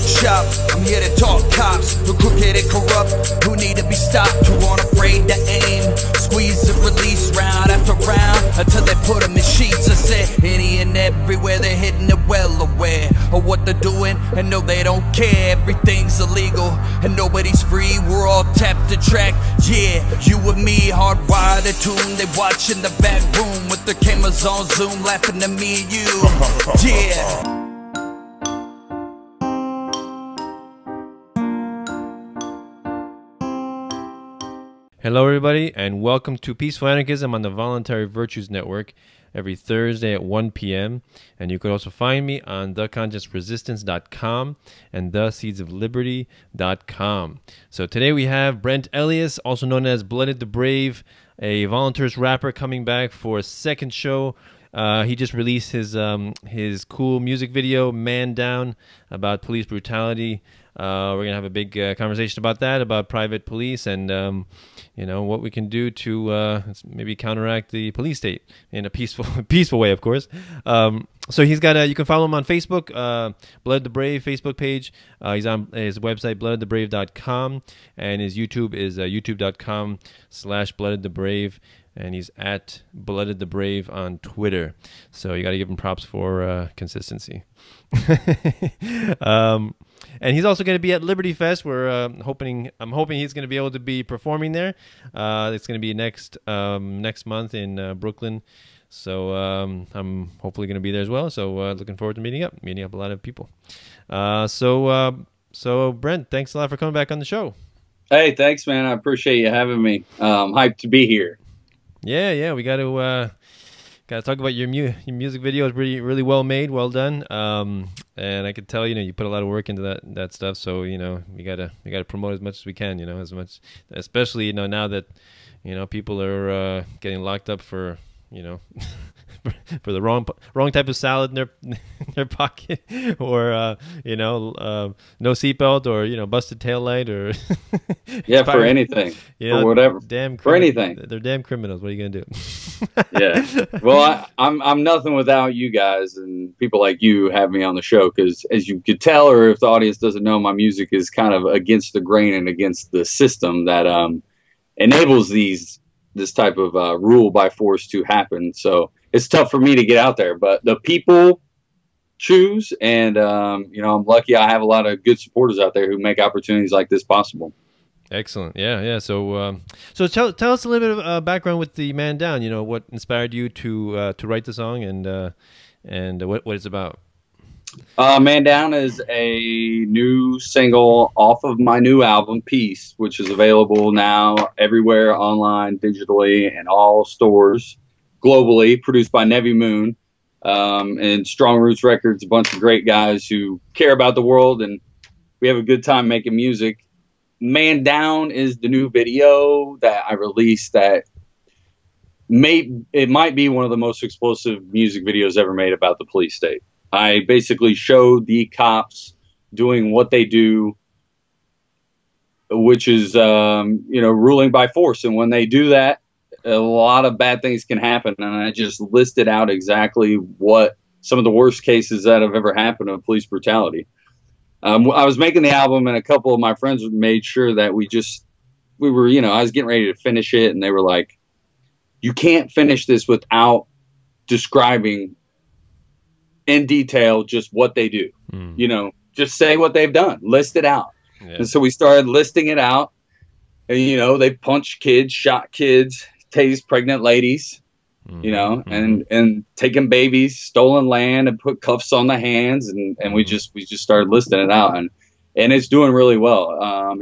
shop. I'm here to talk cops who crooked and corrupt, who need to be stopped, who aren't afraid to aim, squeeze and release round after round until they put them in sheets. I said any and everywhere they're hitting it, well aware of what they're doing, and no, they don't care. Everything's illegal and nobody's free. We're all tapped to track, yeah, you and me, hardwired to tune. They watch in the back room with their cameras on Zoom, laughing at me and you, yeah. Hello everybody, and welcome to Peaceful Anarchism on the Voluntary Virtues Network every Thursday at 1 p.m. And you could also find me on theconsciousresistance.com and theseedsofliberty.com. So today we have Brent Elias, also known as Blooded the Brave, a voluntarist rapper, coming back for a second show. He just released his cool music video, Man Down, about police brutality. We're going to have a big conversation about that, about private police, and you know, what we can do to maybe counteract the police state in a peaceful way, of course. So he's got you can follow him on Facebook, Blood the Brave Facebook page. He's on his website, bloodedthebrave.com, and his YouTube is youtube.com/bloodedthebrave. And he's at Blooded the Brave on Twitter. So you got to give him props for consistency. And he's also going to be at Liberty Fest. I'm hoping he's going to be able to be performing there. It's going to be next month in Brooklyn. So I'm hopefully going to be there as well. So looking forward to meeting up a lot of people. So Brent, thanks a lot for coming back on the show. Hey, thanks, man. I appreciate you having me. Hyped to be here. Yeah, we got to talk about your music video. It's really well made, well done. And I could tell, you put a lot of work into that stuff. So, we gotta promote as much as we can, especially, now that, people are getting locked up for, for the wrong type of salad in their pocket, or no seatbelt, or busted taillight, or yeah, for anything, for whatever, for anything. They're damn criminals. What are you gonna do? Yeah, well, I'm nothing without you guys and people like you have me on the show, because as you could tell, or if the audience doesn't know, my music is kind of against the grain and against the system that enables this type of rule by force to happen. So it's tough for me to get out there, but the people choose, and I'm lucky I have a lot of good supporters out there who make opportunities like this possible. Excellent. Yeah. So tell us a little bit of background with the Man Down. What inspired you to write the song, and what it's about. Man Down is a new single off of my new album, Peace, which is available now everywhere, online, digitally, and all stores globally, produced by Nevi Moon and Strong Roots Records, a bunch of great guys who care about the world, and we have a good time making music. Man Down is the new video that I released that it might be one of the most explosive music videos ever made about the police state. I basically showed the cops doing what they do, which is, ruling by force. And when they do that, a lot of bad things can happen. And I just listed out exactly what some of the worst cases that have ever happened of police brutality. I was making the album, and a couple of my friends made sure that I was getting ready to finish it. And they were like, you can't finish this without describing in detail just what they do. Just say what they've done, list it out. Yeah. And so we started listing it out, and they punched kids, shot kids, tased pregnant ladies, and taken babies, stolen land, and put cuffs on the hands, and we just started listing it out, and it's doing really well. I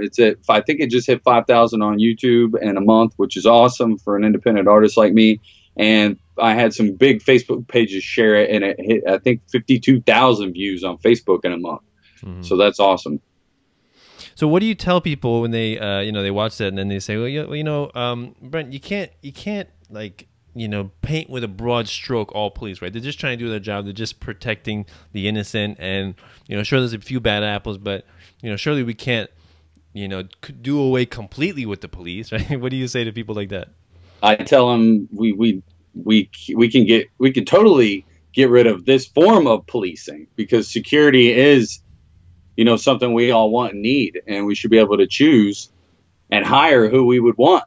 think it just hit 5,000 on YouTube in a month, which is awesome for an independent artist like me. And I had some big Facebook pages share it, and it hit, I think, 52,000 views on Facebook in a month. So that's awesome. So what do you tell people when they, they watch that and then they say, well, Brent, you can't like, paint with a broad stroke all police, right? They're just trying to do their job. They're just protecting the innocent, and sure, there's a few bad apples, but surely we can't, do away completely with the police, right? What do you say to people like that? I tell them we can totally get rid of this form of policing, because security is something we all want and need, and we should be able to choose and hire who we would want,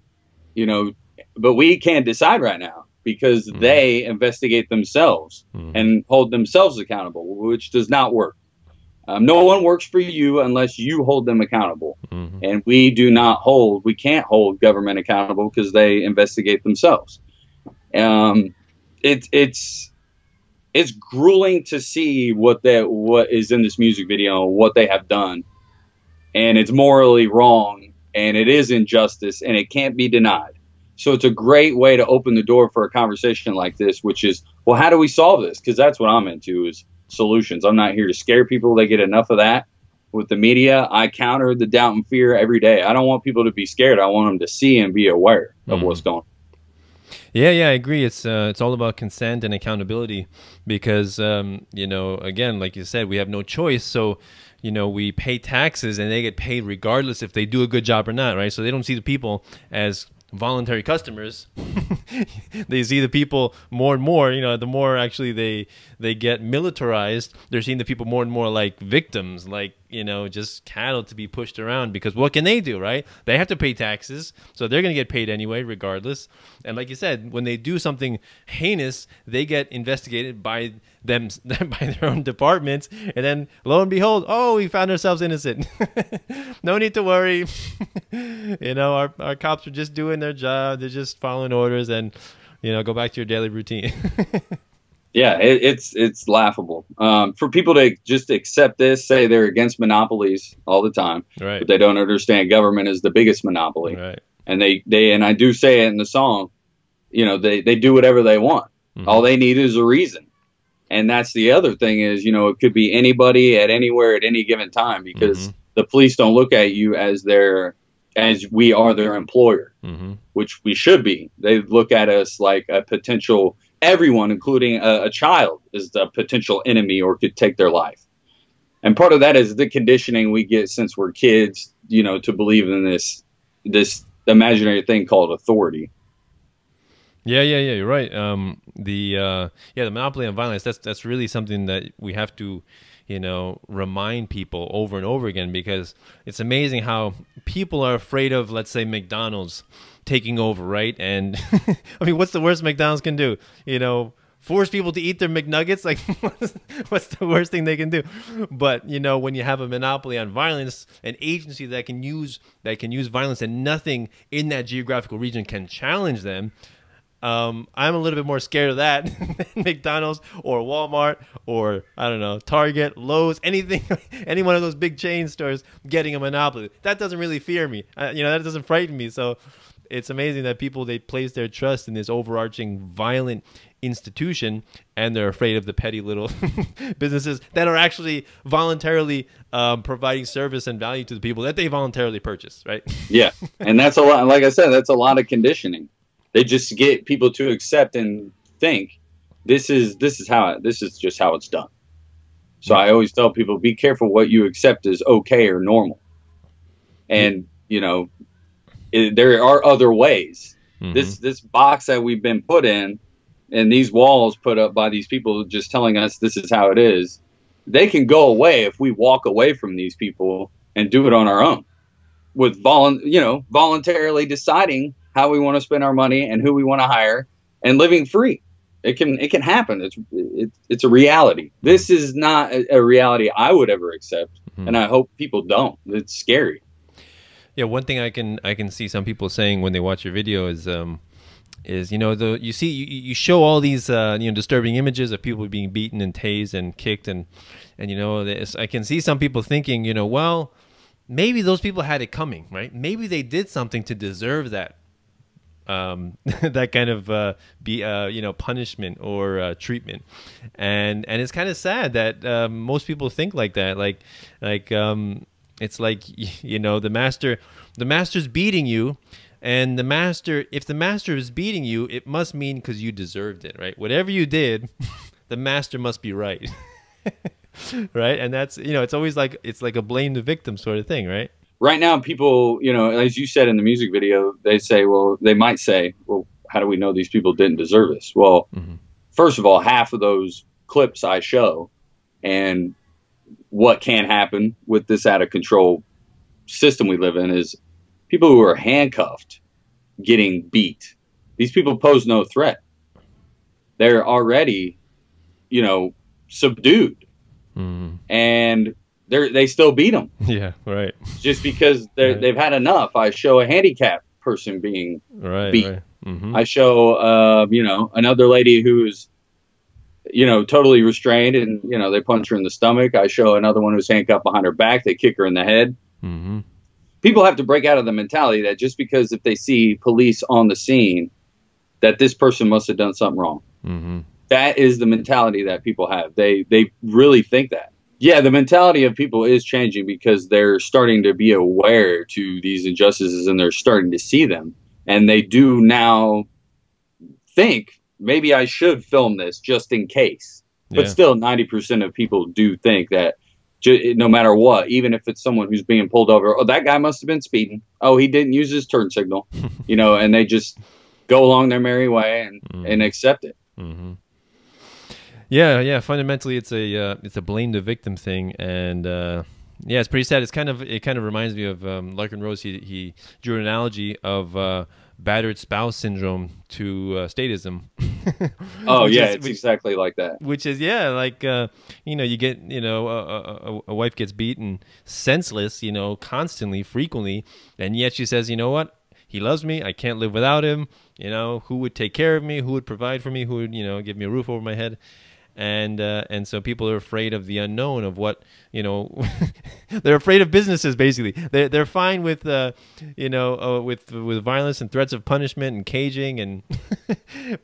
but we can't decide right now because they investigate themselves and hold themselves accountable, which does not work. No one works for you unless you hold them accountable. And we can't hold government accountable because they investigate themselves. It's grueling to see what is in this music video, what they have done. And it's morally wrong, and it is injustice, and it can't be denied. So it's a great way to open the door for a conversation like this, which is, well, how do we solve this? Because that's what I'm into, is solutions. I'm not here to scare people. They get enough of that with the media. I counter the doubt and fear every day. I don't want people to be scared. I want them to see and be aware of what's going on. Yeah, I agree. It's all about consent and accountability because, again, like you said, we have no choice. So, we pay taxes and they get paid regardless if they do a good job or not, right? So they don't see the people as voluntary customers. They see the people more and more, the more actually they get militarized, they're seeing the people more and more like victims, like, just cattle to be pushed around, because what can they do, right? They have to pay taxes, so they're going to get paid anyway regardless. And like you said, when they do something heinous, they get investigated by them by their own departments, and then lo and behold, we found ourselves innocent. No need to worry. Our cops are just doing their job. They're just following orders, and go back to your daily routine. Yeah, it's laughable for people to just accept this, say they're against monopolies all the time, right? But they don't understand government is the biggest monopoly, right? And they and I do say it in the song, they do whatever they want. All they need is a reason, and that's the other thing is it could be anybody at anywhere at any given time, because the police don't look at you as we are their employer, which we should be. They look at us like a potential. Everyone, including a child, is the potential enemy or could take their life. And part of that is the conditioning we get since we're kids, to believe in this imaginary thing called authority. Yeah, you're right. The monopoly on violence, that's really something that we have to, remind people over and over again, because it's amazing how people are afraid of, let's say, McDonald's taking over, right? And I mean, what's the worst McDonald's can do? Force people to eat their McNuggets? Like, what's the worst thing they can do? But when you have a monopoly on violence, an agency that can use violence, and nothing in that geographical region can challenge them, I'm a little bit more scared of that than McDonald's or Walmart or, I don't know, Target, Lowe's, anything, any one of those big chain stores getting a monopoly. That doesn't really fear me. That doesn't frighten me. So it's amazing that they place their trust in this overarching violent institution, and they're afraid of the petty little businesses that are actually voluntarily providing service and value to the people that they voluntarily purchase, right? Yeah, and that's a lot. Like I said, that's a lot of conditioning. They just get people to accept and think this is just how it's done. So I always tell people, be careful what you accept is okay or normal. And there are other ways. This box that we've been put in, and these walls put up by these people just telling us this is how it is, they can go away if we walk away from these people and do it on our own, with voluntarily deciding how we want to spend our money and who we want to hire, and living free. It can happen. It's a reality. This is not a reality I would ever accept, and I hope people don't. It's scary. Yeah, one thing I can see some people saying when they watch your video is you show all these disturbing images of people being beaten and tased and kicked, and I can see some people thinking, well, maybe those people had it coming, right? Maybe they did something to deserve that. That kind of punishment or treatment, and it's kind of sad that most people think like that. It's like the master's beating you, and if the master is beating you, it must mean because you deserved it, right? Whatever you did, the master must be right, right? And that's it's always like a blame the victim sort of thing, right? Right now, people, as you said in the music video, they might say, well, how do we know these people didn't deserve this? Well, first of all, half of those clips I show, and what can happen with this out of control system we live in is people who are handcuffed getting beat. These people pose no threat. They're already, you know, subdued, and they still beat them. Yeah, right. Just because they've had enough. I show a handicapped person being beat. Right. Mm-hmm. I show, you know, another lady who's, you know, totally restrained, and, you know, they punch her in the stomach. I show another one who's handcuffed behind her back. They kick her in the head. Mm-hmm. People have to break out of the mentality that just because if they see police on the scene, that this person must have done something wrong. Mm-hmm. That is the mentality that people have. They really think that. Yeah, the mentality of people is changing because they're starting to be aware to these injustices, and they're starting to see them. And they do now think, maybe I should film this just in case. But Yeah. still, 90% of people do think that no matter what, even if it's someone who's being pulled over, oh, that guy must have been speeding. Oh, he didn't use his turn signal. You know, and they just go along their merry way and accept it. Mm-hmm. Yeah. Fundamentally, it's a blame the victim thing, and yeah, it's pretty sad. It kind of reminds me of Larkin Rose. He drew an analogy of battered spouse syndrome to statism. Oh yeah, it's exactly like that. Which is like you know, you get, you know, a wife gets beaten senseless, you know, constantly, frequently, and yet she says, you know what? He loves me. I can't live without him. You know, who would take care of me? Who would provide for me? Who would, you know, give me a roof over my head? And so people are afraid of the unknown, of what, you know, they're afraid of businesses. Basically, they're fine with you know, with violence and threats of punishment and caging, and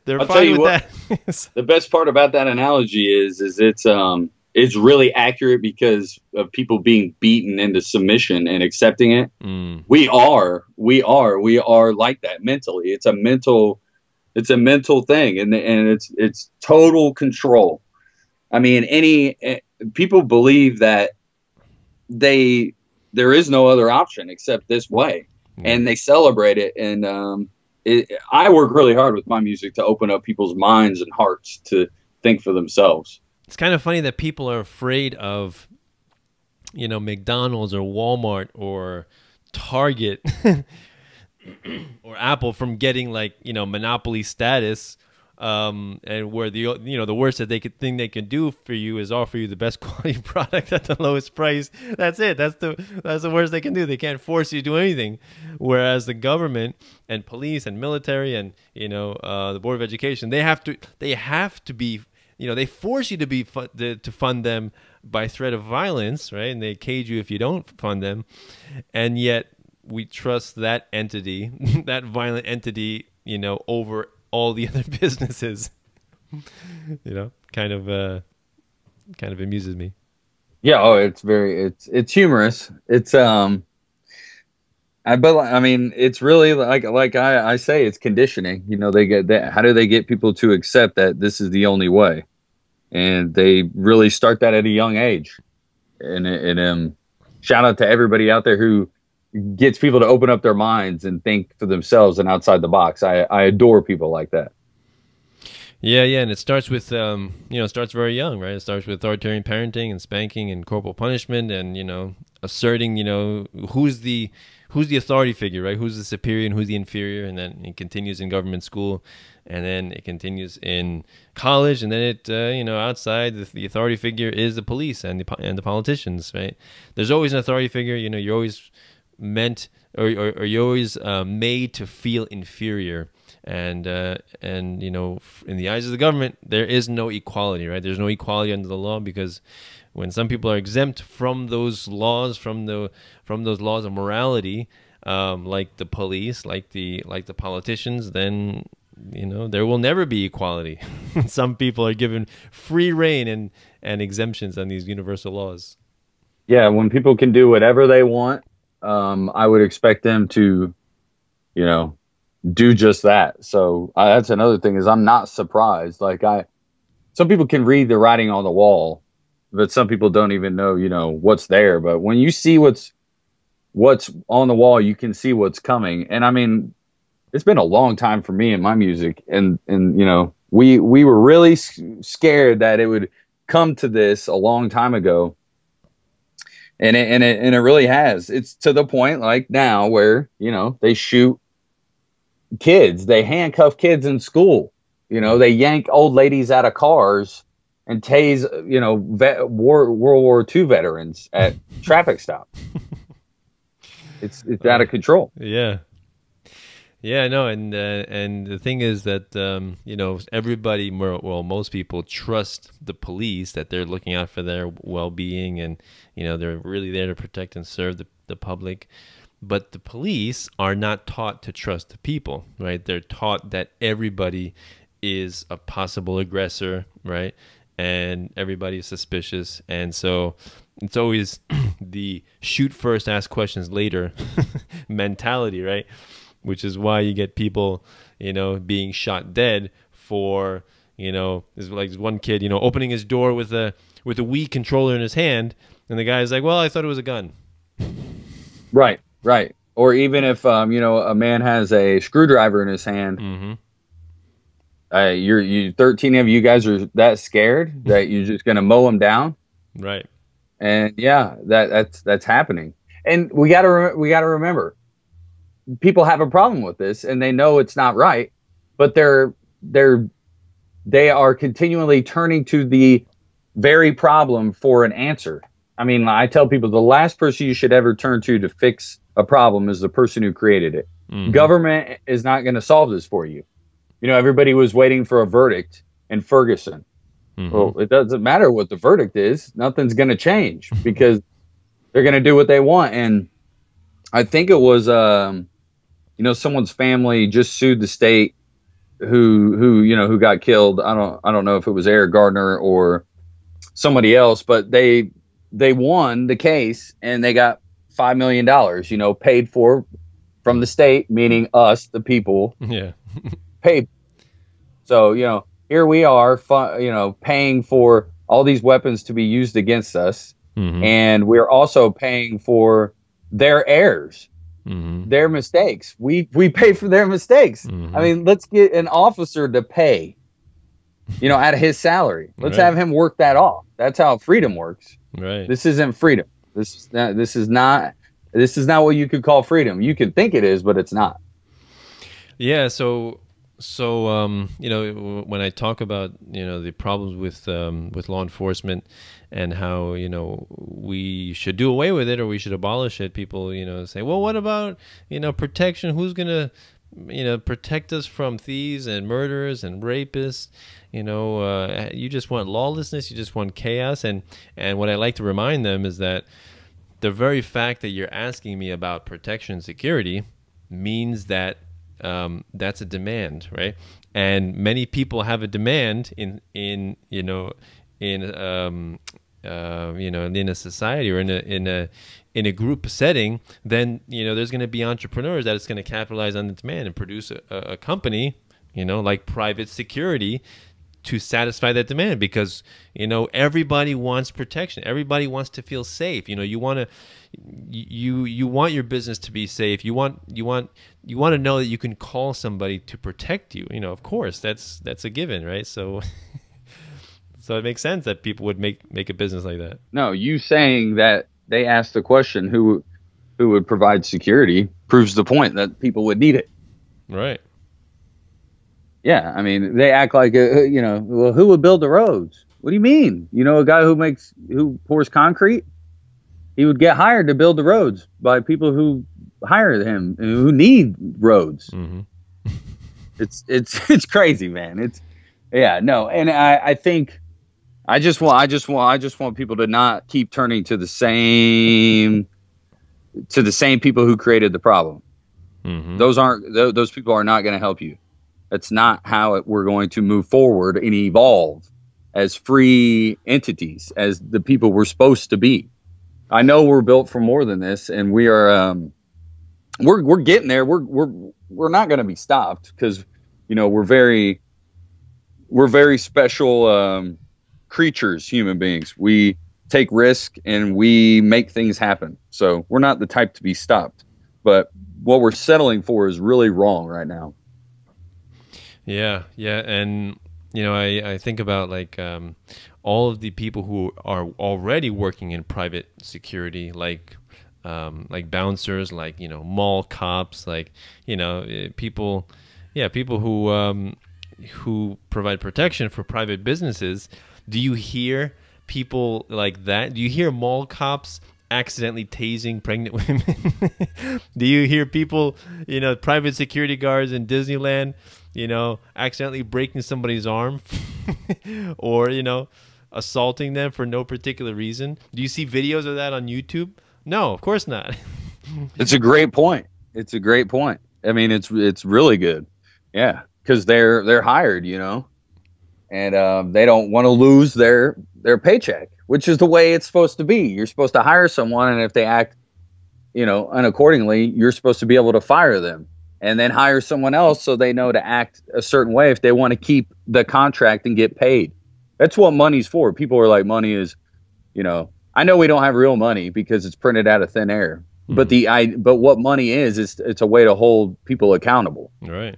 they're fine with that. The best part about that analogy is it's really accurate because of people being beaten into submission and accepting it. We are like that mentally. It's a mental thing, and it's total control. I mean, people believe that there is no other option except this way, and they celebrate it. And I work really hard with my music to open up people's minds and hearts to think for themselves. It's kind of funny that people are afraid of, you know, McDonald's or Walmart or Target or Apple from getting, like, you know, monopoly status, and where the worst that they could do for you is offer you the best quality product at the lowest price. That's it. That's the worst they can do. They can't force you to do anything. Whereas the government and police and military and, you know, the Board of Education, they have to be, you know, they force you to fund them by threat of violence, right? And they cage you if you don't fund them. And yet we trust that entity, that violent entity, you know, over all the other businesses. You know, kind of amuses me. Yeah, oh, it's humorous. It's but I mean, it's really like I say, it's conditioning. You know, they get that. How do they get people to accept that this is the only way? And they really start that at a young age. And shout out to everybody out there who gets people to open up their minds and think for themselves and outside the box. I adore people like that. Yeah, and it starts with you know, it starts very young, right? It starts with authoritarian parenting and spanking and corporal punishment, and, you know, asserting, you know, who's the authority figure, right? Who's the superior and who's the inferior, and then it continues in government school, and then it continues in college, and then it you know, outside, the authority figure is the police and the politicians, right? There's always an authority figure. You know, you're always meant, or you're always made to feel inferior, and you know, in the eyes of the government, there is no equality, right? There's no equality under the law, because when some people are exempt from those laws, from those laws of morality, like the police, like the politicians, then, you know, there will never be equality. Some people are given free reign and exemptions on these universal laws. Yeah, when people can do whatever they want, I would expect them to, you know, do just that. So that's another thing, is I'm not surprised. Like, some people can read the writing on the wall, but some people don't even know, you know, what's there. But when you see what's on the wall, you can see what's coming. And I mean, it's been a long time for me in my music, and you know, we were really scared that it would come to this a long time ago. And it really has. It's to the point like now where, you know, they shoot kids, they handcuff kids in school, you know, they yank old ladies out of cars and tase, you know, World War II veterans at traffic stops. It's out of control. Yeah. Yeah, no, and the thing is that you know, everybody, well, most people trust the police, that they're looking out for their well-being, and you know, they're really there to protect and serve the public. But the police are not taught to trust the people, right? They're taught that everybody is a possible aggressor, right? And everybody is suspicious, and so it's always the shoot first, ask questions later mentality, right? Which is why you get people, you know, being shot dead for, you know, there's like this one kid, you know, opening his door with a Wii controller in his hand, and the guy's like, well, I thought it was a gun. Right, right. Or even if, you know, a man has a screwdriver in his hand, you 13 of you guys are that scared that you're just going to mow him down. Right. And yeah, that's happening. And we got to remember, people have a problem with this, and they know it's not right, but they are continually turning to the very problem for an answer. I mean, I tell people the last person you should ever turn to fix a problem is the person who created it. Government is not going to solve this for you. You know, everybody was waiting for a verdict in Ferguson. Well, it doesn't matter what the verdict is. Nothing's going to change because they're going to do what they want. And I think it was, you know, someone's family just sued the state who got killed. I don't know if it was Eric Gardner or somebody else, but they won the case and they got $5 million, you know, paid for from the state, meaning us, the people. Yeah. Paid. So, you know, here we are, you know, paying for all these weapons to be used against us. And we're also paying for their errors. Their mistakes. We pay for their mistakes. I mean, let's get an officer to pay, you know, out of his salary. Let's have him work that off. That's how freedom works. Right. This isn't freedom. This is not what you could call freedom. You could think it is, but it's not. Yeah. So you know, when I talk about, you know, the problems with law enforcement and how, you know, we should do away with it or we should abolish it, people, you know, say, well, what about, you know, protection? Who's gonna, you know, protect us from thieves and murderers and rapists? You know, you just want lawlessness, you just want chaos. And what I like to remind them is that the very fact that you're asking me about protection and security means that that's a demand, right? And many people have a demand in a society or in a group setting. Then, you know, there's going to be entrepreneurs that it's going to capitalize on the demand and produce a company, you know, like private security, to satisfy that demand, because, you know, everybody wants protection. Everybody wants to feel safe. You know, you want your business to be safe. You want to know that you can call somebody to protect you. You know, of course, that's a given, right? So so it makes sense that people would make a business like that. No, you saying that they asked the question who would provide security proves the point that people would need it. Right. Yeah, I mean, they act like, you know, well, who would build the roads? What do you mean? You know, a guy who pours concrete, he would get hired to build the roads by people who hire him and who need roads. It's crazy, man. And I think I just want people to not keep turning to the same people who created the problem. Those people are not going to help you. That's not how we're going to move forward and evolve as free entities, as the people we're supposed to be. I know we're built for more than this, and we are we're getting there. We're not going to be stopped because, you know, we're very special creatures, human beings. We take risk and we make things happen. So we're not the type to be stopped. But what we're settling for is really wrong right now. Yeah, and I think about like all of the people who are already working in private security, like bouncers, like mall cops, like people, people who provide protection for private businesses. Do you hear people like that? Do you hear mall cops accidentally tasing pregnant women? Do you hear people, private security guards in Disneyland, accidentally breaking somebody's arm or, assaulting them for no particular reason? Do you see videos of that on YouTube? No, of course not. It's a great point. It's a great point. I mean, it's really good. Yeah, because they're hired, and they don't want to lose their paycheck, which is the way it's supposed to be. You're supposed to hire someone, and if they act, unaccordingly, you're supposed to be able to fire them and then hire someone else so they know to act a certain way if they want to keep the contract and get paid. That's what money's for. People are like, money is, I know we don't have real money because it's printed out of thin air, but but what money is it's a way to hold people accountable. Right.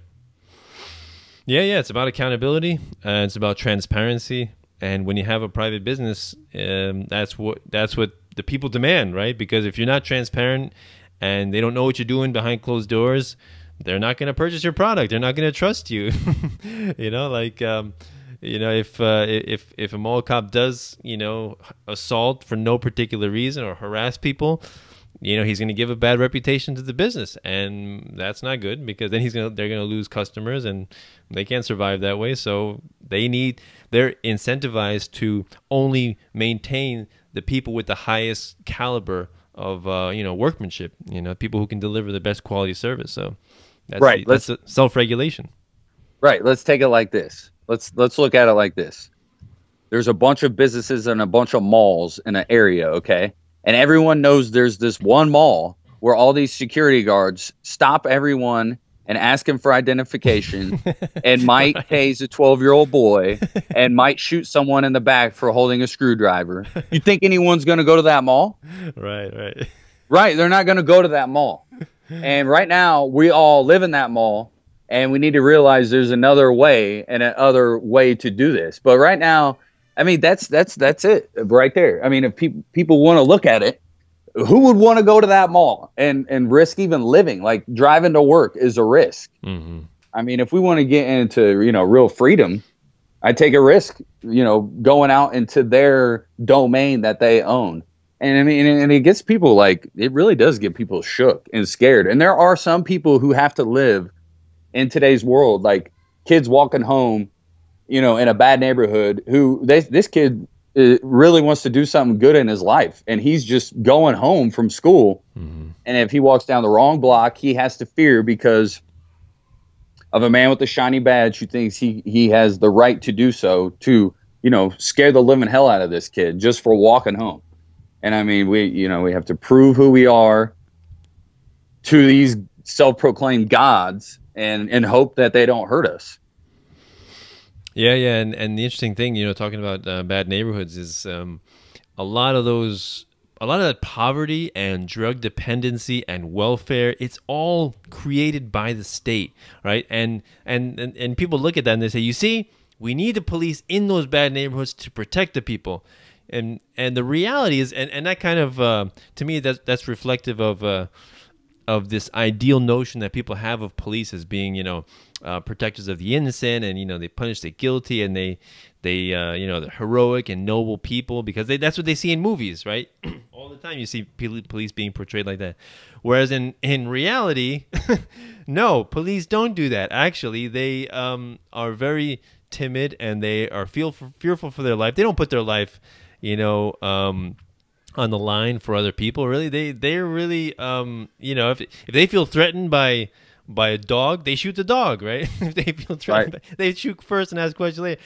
Yeah, it's about accountability, and it's about transparency. And when you have a private business, that's what the people demand, right? Because if you're not transparent and they don't know what you're doing behind closed doors, they're not going to purchase your product. They're not going to trust you. If a mall cop does, assault for no particular reason or harass people, he's going to give a bad reputation to the business, and that's not good, because then they're going to lose customers, and they can't survive that way. So they're incentivized to only maintain the people with the highest caliber of workmanship, people who can deliver the best quality service. So that's right. That's self-regulation. Right. Let's take it like this. Let's look at it like this. There's a bunch of businesses and a bunch of malls in an area, okay? And everyone knows there's this one mall where all these security guards stop everyone and ask him for identification and might tase a 12-year-old boy and might shoot someone in the back for holding a screwdriver. You think anyone's going to go to that mall? Right. Right. They're not going to go to that mall. And right now, we all live in that mall, and we need to realize there's another way and another way to do this. But right now, I mean, that's it right there. I mean, if people want to look at it, who would want to go to that mall and risk even living? Like, driving to work is a risk. Mm-hmm. I mean, if we want to get into, real freedom, I take a risk, going out into their domain that they own. And I mean, and it gets people like, it really does get people shook and scared. And there are some people who have to live in today's world, like kids walking home, in a bad neighborhood, who this kid really wants to do something good in his life, and he's just going home from school. Mm-hmm. And if he walks down the wrong block, he has to fear because of a man with a shiny badge who thinks he has the right to do so, to scare the living hell out of this kid just for walking home. And I mean, we have to prove who we are to these self-proclaimed gods and hope that they don't hurt us. Yeah, and the interesting thing, talking about bad neighborhoods, is a lot of that poverty and drug dependency and welfare, it's all created by the state, right? And people look at that and they say, you see, we need the police in those bad neighborhoods to protect the people. And the reality is, and that kind of, to me, that's reflective of this ideal notion that people have of police as being, protectors of the innocent, and they punish the guilty, and they they're heroic and noble people, because that's what they see in movies, right? All the time you see police being portrayed like that. Whereas in reality, no, police don't do that. Actually, they are very timid, and they are fearful for their life. They don't put their life, on the line for other people. Really, they're really, if they feel threatened by a dog, they shoot the dog, right? If they feel threatened, right, they shoot first and ask questions later.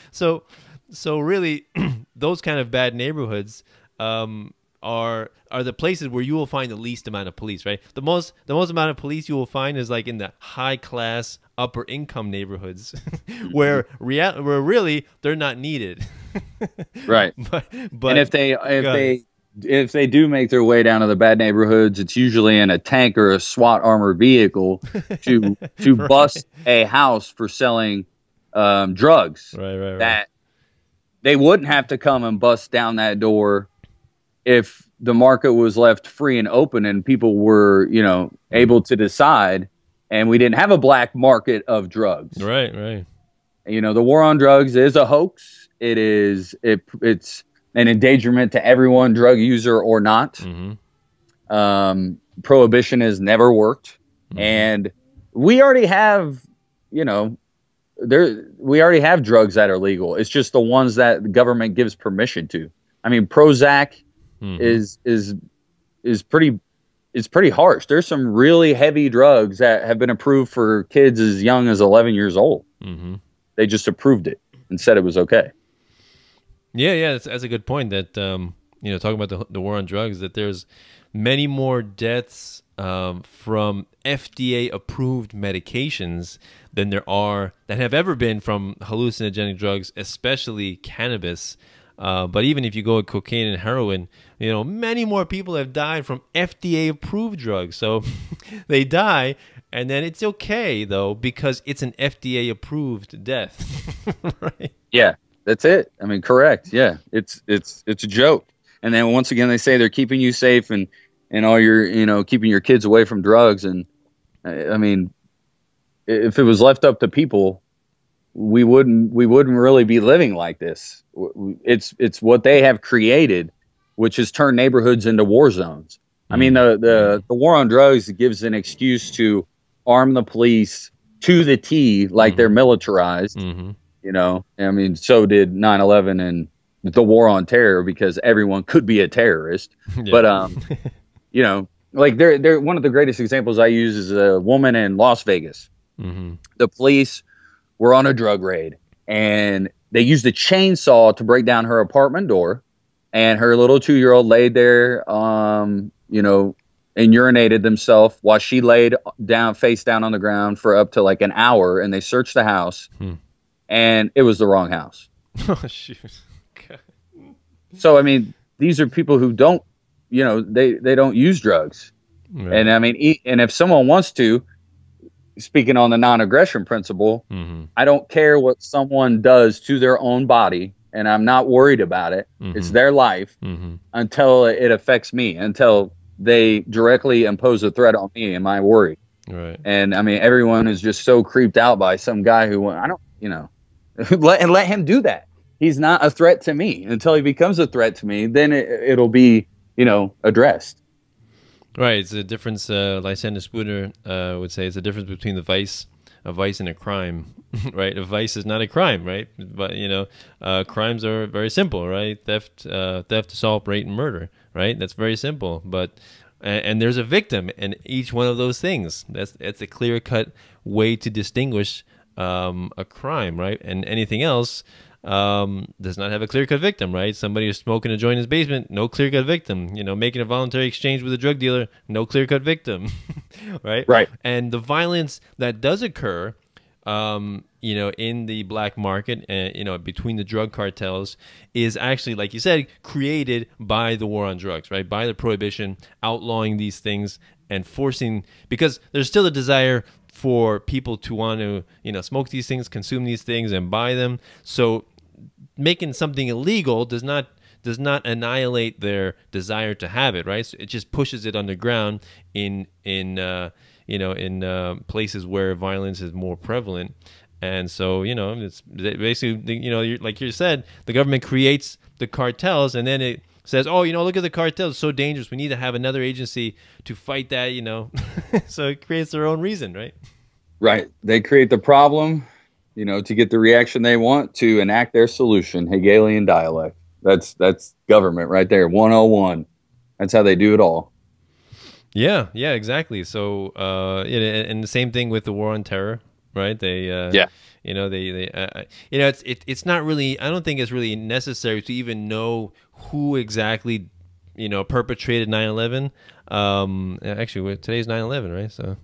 So really, those kind of bad neighborhoods are the places where you will find the least amount of police, right? The most amount of police you will find is like in the high class, upper income neighborhoods, where really they're not needed. Right. But and if they do make their way down to the bad neighborhoods, it's usually in a tank or a SWAT armored vehicle to right, bust a house for selling drugs. Right. That they wouldn't have to come and bust down that door if the market was left free and open and people were, able to decide, and we didn't have a black market of drugs. Right. The war on drugs is a hoax. It's an endangerment to everyone, drug user or not. Mm-hmm. Prohibition has never worked. Mm-hmm. And we already have, we already have drugs that are legal. It's just the ones that the government gives permission to. I mean, Prozac Mm-hmm. is pretty harsh. There's some really heavy drugs that have been approved for kids as young as 11 years old. Mm-hmm. They just approved it and said it was okay. Yeah, that's a good point. That talking about the war on drugs, that there's many more deaths from FDA approved medications than there are that have ever been from hallucinogenic drugs, especially cannabis. But even if you go with cocaine and heroin, many more people have died from FDA-approved drugs. So they die, and then it's okay, though, because it's an FDA-approved death. Right? Yeah, that's it. I mean, correct. Yeah, it's a joke. And then once again, they say they're keeping you safe and all your, keeping your kids away from drugs. And I mean, if it was left up to people, we wouldn't really be living like this. It's what they have created, which has turned neighborhoods into war zones. I mean, the war on drugs gives an excuse to arm the police to the T, like they're militarized. I mean, so did 9/11 and the war on terror, because everyone could be a terrorist. Yeah. But like they're one of the greatest examples I use is a woman in Las Vegas. The police were on a drug raid, and they used a chainsaw to break down her apartment door, and her little 2-year-old laid there, and urinated themselves while she laid down, face down on the ground for up to like an hour, and they searched the house, and it was the wrong house. Oh, shoot. Okay. So, I mean, these are people who don't, they don't use drugs. Right. And I mean, and if someone wants to, speaking on the non-aggression principle, I don't care what someone does to their own body, and I'm not worried about it. It's their life until it affects me, until they directly impose a threat on me. Am I worried? Right. And I mean, everyone is just so creeped out by some guy who let him do that. He's not a threat to me. Until he becomes a threat to me, then it'll be, addressed. Right, it's a difference. Lysander Spooner would say it's a difference between a vice and a crime. Right, a vice is not a crime, right? But crimes are very simple, right? Theft, assault, rape, and murder, right? That's very simple. But and there's a victim in each one of those things. That's a clear-cut way to distinguish a crime, right? And anything else does not have a clear-cut victim, right? Somebody who's smoking a joint in his basement, no clear-cut victim. Making a voluntary exchange with a drug dealer, no clear-cut victim. Right. And the violence that does occur in the black market, between the drug cartels, is actually, like you said, created by the war on drugs, right? By the prohibition, outlawing these things and forcing, because there's still a desire for people to want to, smoke these things, consume these things, and buy them. So making something illegal does not annihilate their desire to have it, right? So it just pushes it underground in places where violence is more prevalent. And so, it's basically, like you said, the government creates the cartels, and then it says, oh, look at the cartels, it's so dangerous. We need to have another agency to fight that, So it creates their own reason, right? Right. They create the problem, to get the reaction they want, to enact their solution. Hegelian dialectic. That's government right there. 101. That's how they do it all. Yeah, exactly. So, and the same thing with the war on terror, right? It's not really, I don't think it's really necessary to even know who exactly, perpetrated 9/11. Actually, today's 9/11, right? So.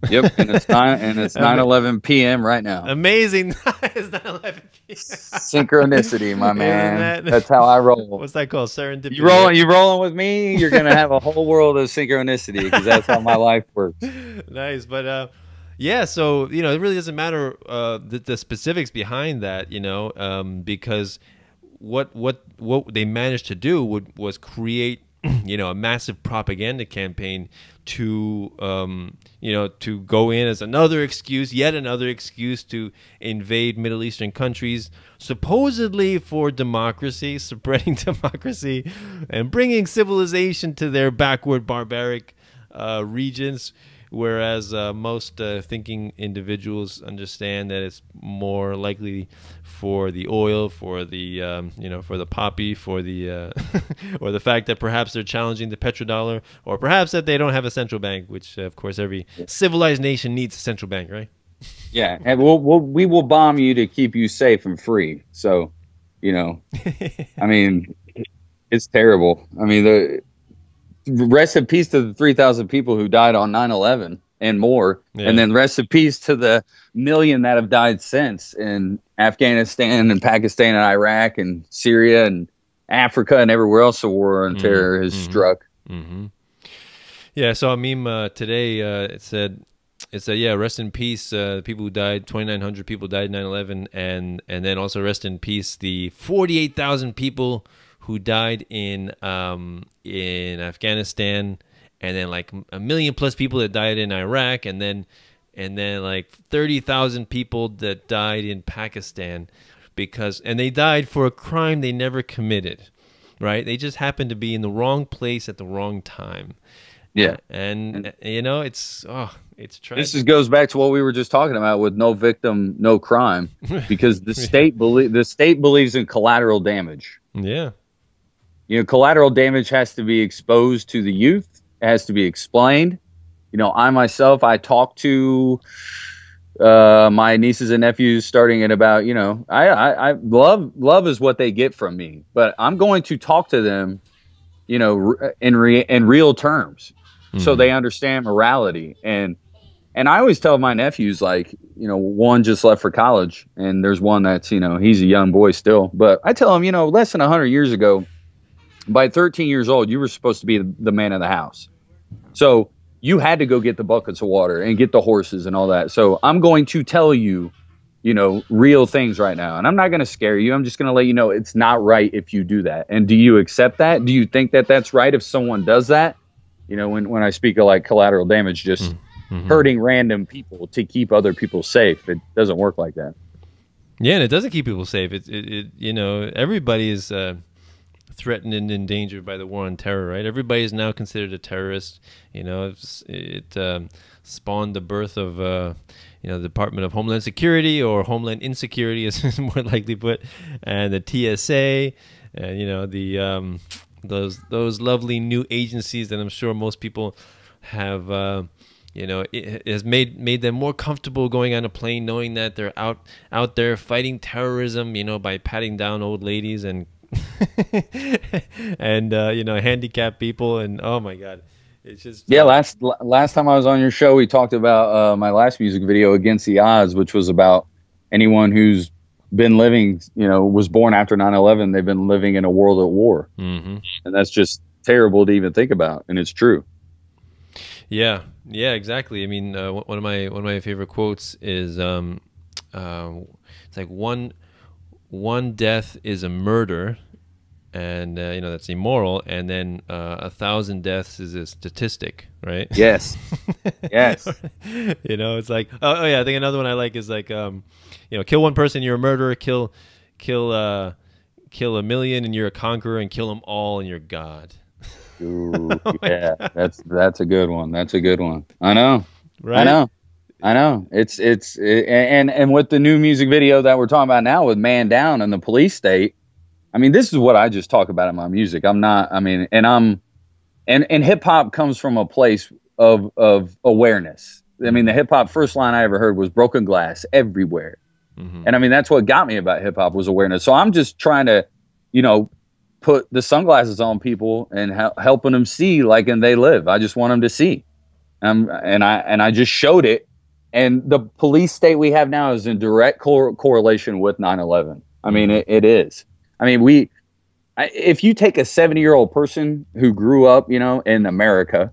Yep, and it's 9:11 p.m. right now. Amazing. It's 9:11 p.m. Synchronicity, my man. That's how I roll. What's that called? Serendipity. You rolling with me? You're gonna have a whole world of synchronicity, because that's how my life works. Nice, but Yeah, so it really doesn't matter the specifics behind that, because what they managed to do was create a massive propaganda campaign to to go in as yet another excuse to invade Middle Eastern countries, supposedly for democracy, spreading democracy, and bringing civilization to their backward, barbaric regions. Whereas most thinking individuals understand that it's more likely for the oil, for the for the poppy, for the or the fact that perhaps they're challenging the petrodollar, or perhaps that they don't have a central bank, which of course every civilized nation needs a central bank, right? Yeah, and we will bomb you to keep you safe and free. So, I mean, it's terrible. I mean, the rest in peace to the 3,000 people who died on 9/11 and more. Yeah. And then rest in peace to the million that have died since in Afghanistan and Pakistan and Iraq and Syria and Africa and everywhere else the war on terror has struck. Yeah, I saw a meme today. It said, yeah, rest in peace, the people who died, 2,900 people died in 9/11, and then also rest in peace the 48,000 people who died in Afghanistan, and then like 1 million plus people that died in Iraq, and then like 30,000 people that died in Pakistan and they died for a crime they never committed, right? They just happened to be in the wrong place at the wrong time. Yeah, and it's tragic. This goes back to what we were just talking about with no victim, no crime, because the state believes in collateral damage. Yeah. Collateral damage has to be exposed to the youth. It has to be explained. I myself, I talk to my nieces and nephews starting at about, I love is what they get from me, but I'm going to talk to them, in real terms, so they understand morality. And I always tell my nephews, like, one just left for college, and there's one that's, he's a young boy still, but I tell him, less than 100 years ago, by 13 years old, you were supposed to be the man of the house. So you had to go get the buckets of water and get the horses and all that. So I'm going to tell you, real things right now. And I'm not going to scare you. I'm just going to let you know it's not right if you do that. And do you accept that? Do you think that that's right if someone does that? When I speak of like collateral damage, just hurting random people to keep other people safe, it doesn't work like that. Yeah, and it doesn't keep people safe. Everybody is threatened and endangered by the war on terror, right? Everybody is now considered a terrorist. It spawned the birth of the Department of Homeland Security, or Homeland Insecurity is more likely put, and the TSA, and those lovely new agencies that I'm sure most people have. It has made them more comfortable going on a plane, knowing that they're out there fighting terrorism, by patting down old ladies and and handicapped people, and oh my god, it's just last time I was on your show, we talked about my last music video, Against the Odds, which was about anyone who's been living, was born after 9/11. They've been living in a world at war, and that's just terrible to even think about, and it's true. Yeah, exactly. I mean, one of my favorite quotes is it's like one death is a murder, and that's immoral, and then 1,000 deaths is a statistic, right? Yes. Yes. It's like, oh yeah, I think another one I like is like, kill one person, you're a murderer. Kill a million, and you're a conqueror. And kill them all, and you're God. Ooh, yeah, that's a good one. That's a good one. I know. Right? I know. It's and with the new music video that we're talking about now with Man Down and the police state, I mean, this is what I just talk about in my music. And hip hop comes from a place of awareness. I mean, the hip hop first line I ever heard was broken glass everywhere. And I mean, that's what got me about hip hop was awareness. So I'm just trying to, put the sunglasses on people and helping them see like, and they live. I just want them to see. And I just showed it. And the police state we have now is in direct correlation with 9/11. I mean, it is. I mean, if you take a 70-year-old person who grew up, in America,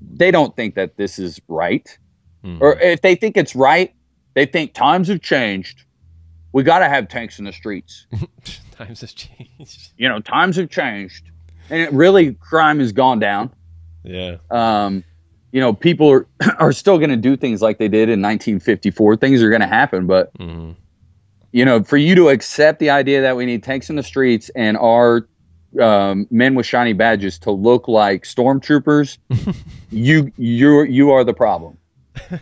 they don't think that this is right. Or if they think it's right, they think times have changed. We got to have tanks in the streets. Times have changed. You know, times have changed. And it really, crime has gone down. Yeah. You know, people are still going to do things like they did in 1954. Things are going to happen. But, you know, for you to accept the idea that we need tanks in the streets and our men with shiny badges to look like stormtroopers, you are the problem.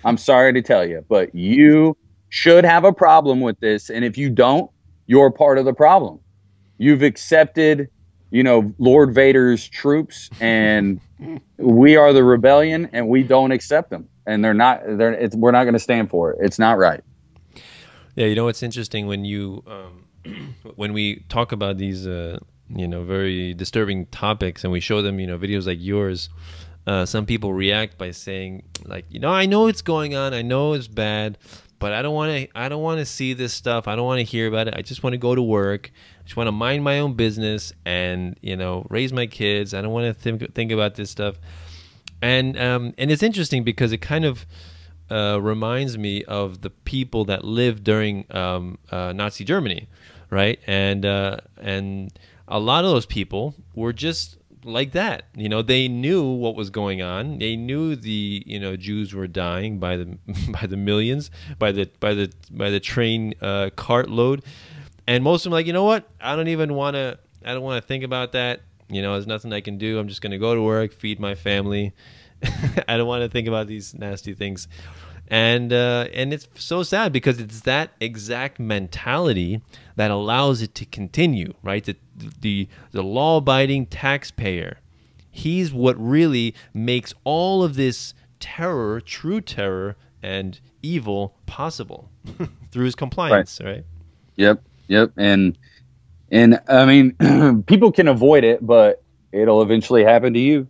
I'm sorry to tell you, but you should have a problem with this. And if you don't, you're part of the problem. You've accepted, you know, Lord Vader's troops, and we are the rebellion, and we don't accept them. And we're not going to stand for it. It's not right. Yeah, you know, it's interesting when you when we talk about these you know, very disturbing topics, and we show them, you know, videos like yours. Some people react by saying, like, you know, I know it's going on, I know it's bad, but I don't want to see this stuff. I don't want to hear about it. I just want to go to work. I just want to mind my own business and, you know, raise my kids. I don't want to think about this stuff. And it's interesting because it kind of reminds me of the people that lived during Nazi Germany, right? And a lot of those people were just like that. You know, they knew what was going on. They knew the, you know, Jews were dying by the millions, by the train cartload, and most of them like, you know what? I don't want to think about that. You know, there's nothing I can do. I'm just going to go to work, feed my family. I don't want to think about these nasty things. And it's so sad because it's that exact mentality that allows it to continue, right? The law-abiding taxpayer, he's what really makes all of this terror, true terror, and evil possible through his compliance, right? Yep. And I mean, people can avoid it, but it'll eventually happen to you.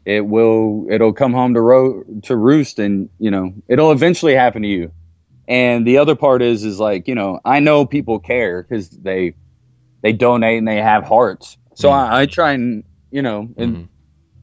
It'll come home to roost, and, you know, it'll eventually happen to you. And the other part is like, you know, I know people care because they donate and they have hearts. So I try and, you know, and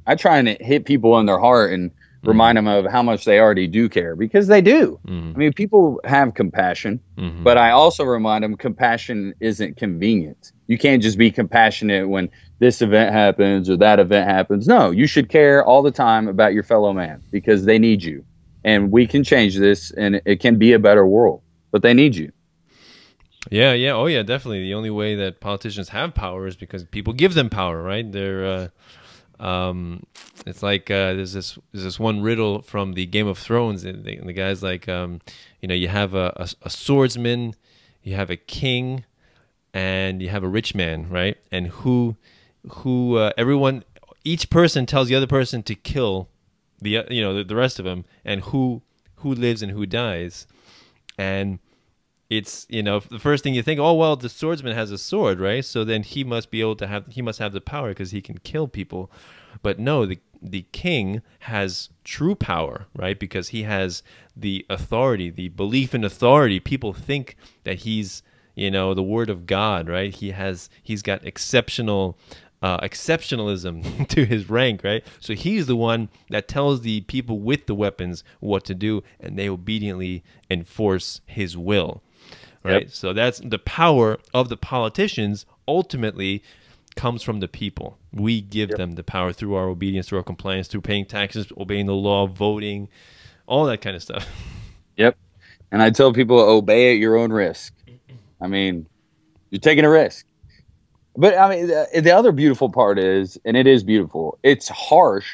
I try and hit people in their heart and remind them of how much they already do care, because they do. I mean, people have compassion, but I also remind them compassion isn't convenient. You can't just be compassionate when this event happens or that event happens. No, you should care all the time about your fellow man because they need you. And we can change this, and it can be a better world, but they need you. Yeah. Oh, yeah, definitely. The only way that politicians have power is because people give them power, right? They're it's like there's this one riddle from the Game of Thrones, and the guy's like, you know, you have a swordsman, you have a king, and you have a rich man, right? And each person tells the other person to kill the rest of them, and who lives and who dies. And it's, you know, the first thing you think, oh, well, the swordsman has a sword, right? So then he must have the power because he can kill people. But no, the king has true power, right? Because he has the authority, the belief in authority. People think that he's, you know, the word of God, right? He's got exceptionalism to his rank, right? So he's the one that tells the people with the weapons what to do, and they obediently enforce his will, right? Yep. So that's the power of the politicians. Ultimately comes from the people. We give them the power through our obedience, through our compliance, through paying taxes, obeying the law, voting, all that kind of stuff. Yep. And I tell people, obey at your own risk. I mean, you're taking a risk. But I mean, the other beautiful part is, and it is beautiful, it's harsh.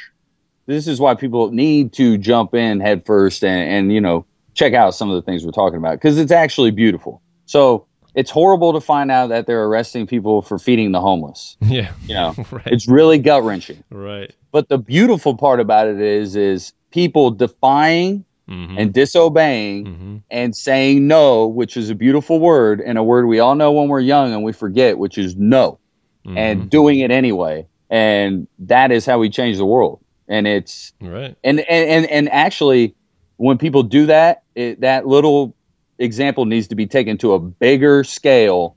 This is why people need to jump in head first and, you know, check out some of the things we're talking about, because it's actually beautiful. So it's horrible to find out that they're arresting people for feeding the homeless. Yeah. You know, right. It's really gut wrenching. Right. But the beautiful part about it is people defying and disobeying and saying no, which is a beautiful word, and a word we all know when we're young and we forget, which is no, and doing it anyway. And that is how we change the world. And it's right. And actually, when people do that, that little example needs to be taken to a bigger scale,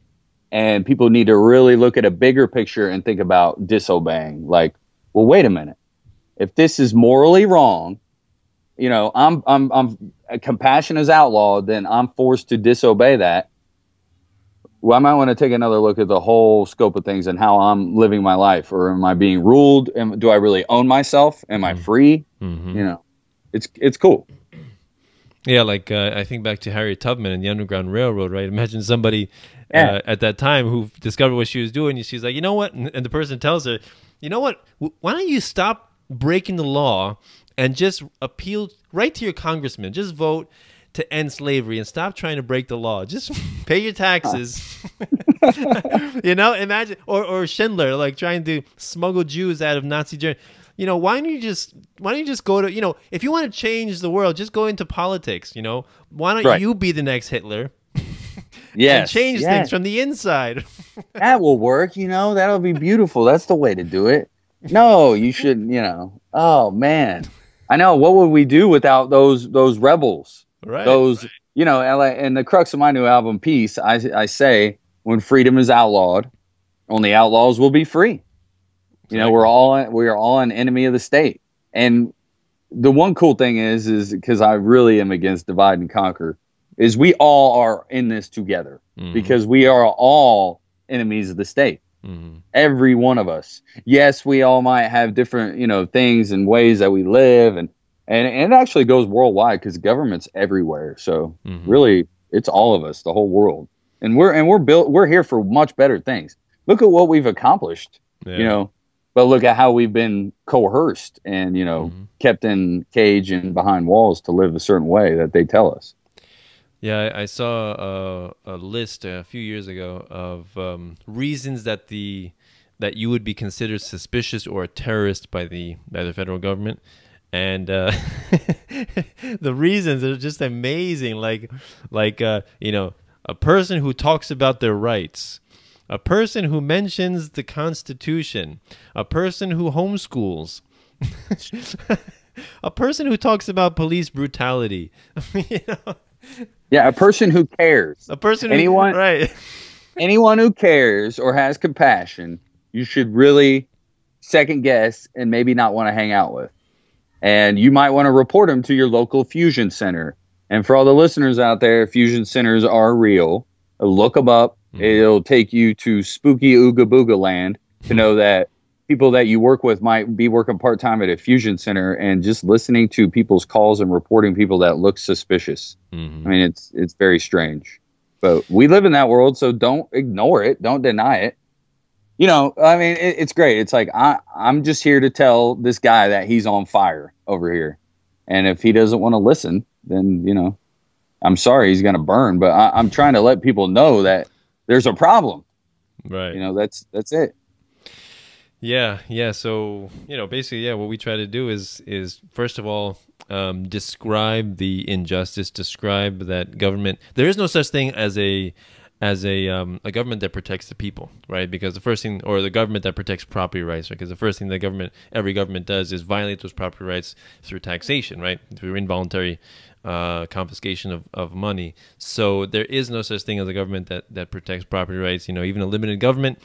and people need to really look at a bigger picture and think about disobeying. Like, well, wait a minute. If this is morally wrong, you know, I'm compassion is outlawed, then I'm forced to disobey that. Well, I might want to take another look at the whole scope of things and how I'm living my life. Or am I being ruled? Do I really own myself? Am I free? Mm-hmm. You know, it's cool. Yeah, like I think back to Harriet Tubman and the Underground Railroad, right? Imagine somebody at that time who discovered what she was doing. She's like, you know what? And the person tells her, you know what? Why don't you stop breaking the law and just appeal right to your congressman? Just vote to end slavery and stop trying to break the law. Just pay your taxes. You know, imagine, or Schindler, like trying to smuggle Jews out of Nazi Germany. You know, why don't you just go to, you know, if you want to change the world, just go into politics, you know? Why don't you be the next Hitler? And change things from the inside. That will work, you know? That'll be beautiful. That's the way to do it. No, you shouldn't, you know. Oh, man. I know. What would we do without those rebels? Right. Those, you know, and the crux of my new album, Peace, I say, when freedom is outlawed, only outlaws will be free. You know, we are all an enemy of the state. And the one cool thing is because I really am against divide and conquer, is we all are in this together because we are all enemies of the state. Every one of us. Yes, we all might have different, you know, things and ways that we live, and it actually goes worldwide because government's everywhere. So really, it's all of us, the whole world, and we're here for much better things. Look at what we've accomplished, you know. But look at how we've been coerced and, you know, kept in cage and behind walls to live a certain way that they tell us. Yeah, I saw a list a few years ago of reasons that you would be considered suspicious or a terrorist by the federal government, and the reasons are just amazing. Like you know, a person who talks about their rights. A person who mentions the Constitution, a person who homeschools, a person who talks about police brutality. You know? Yeah, a person who cares. A person anyone who cares or has compassion, you should really second guess and maybe not want to hang out with. And you might want to report them to your local fusion center. And for all the listeners out there, fusion centers are real. Look them up. It'll take you to spooky Ooga Booga land to know that people that you work with might be working part-time at a fusion center, and just listening to people's calls and reporting people that look suspicious. I mean, it's very strange. But we live in that world, so don't ignore it. Don't deny it. You know, I mean, it's great. It's like, I'm just here to tell this guy that he's on fire over here. And if he doesn't want to listen, then, you know, I'm sorry, he's going to burn. But I'm trying to let people know that there's a problem, right? You know, that's it. Yeah. So, you know, basically, what we try to do is first of all, describe the injustice, describe that government. There is no such thing as a government that protects the people, right? Because the first thing, or the government that protects property rights, right? Because the first thing every government does is violate those property rights through taxation, right? Through involuntary confiscation of money. So there is no such thing as a government that protects property rights. You know, even a limited government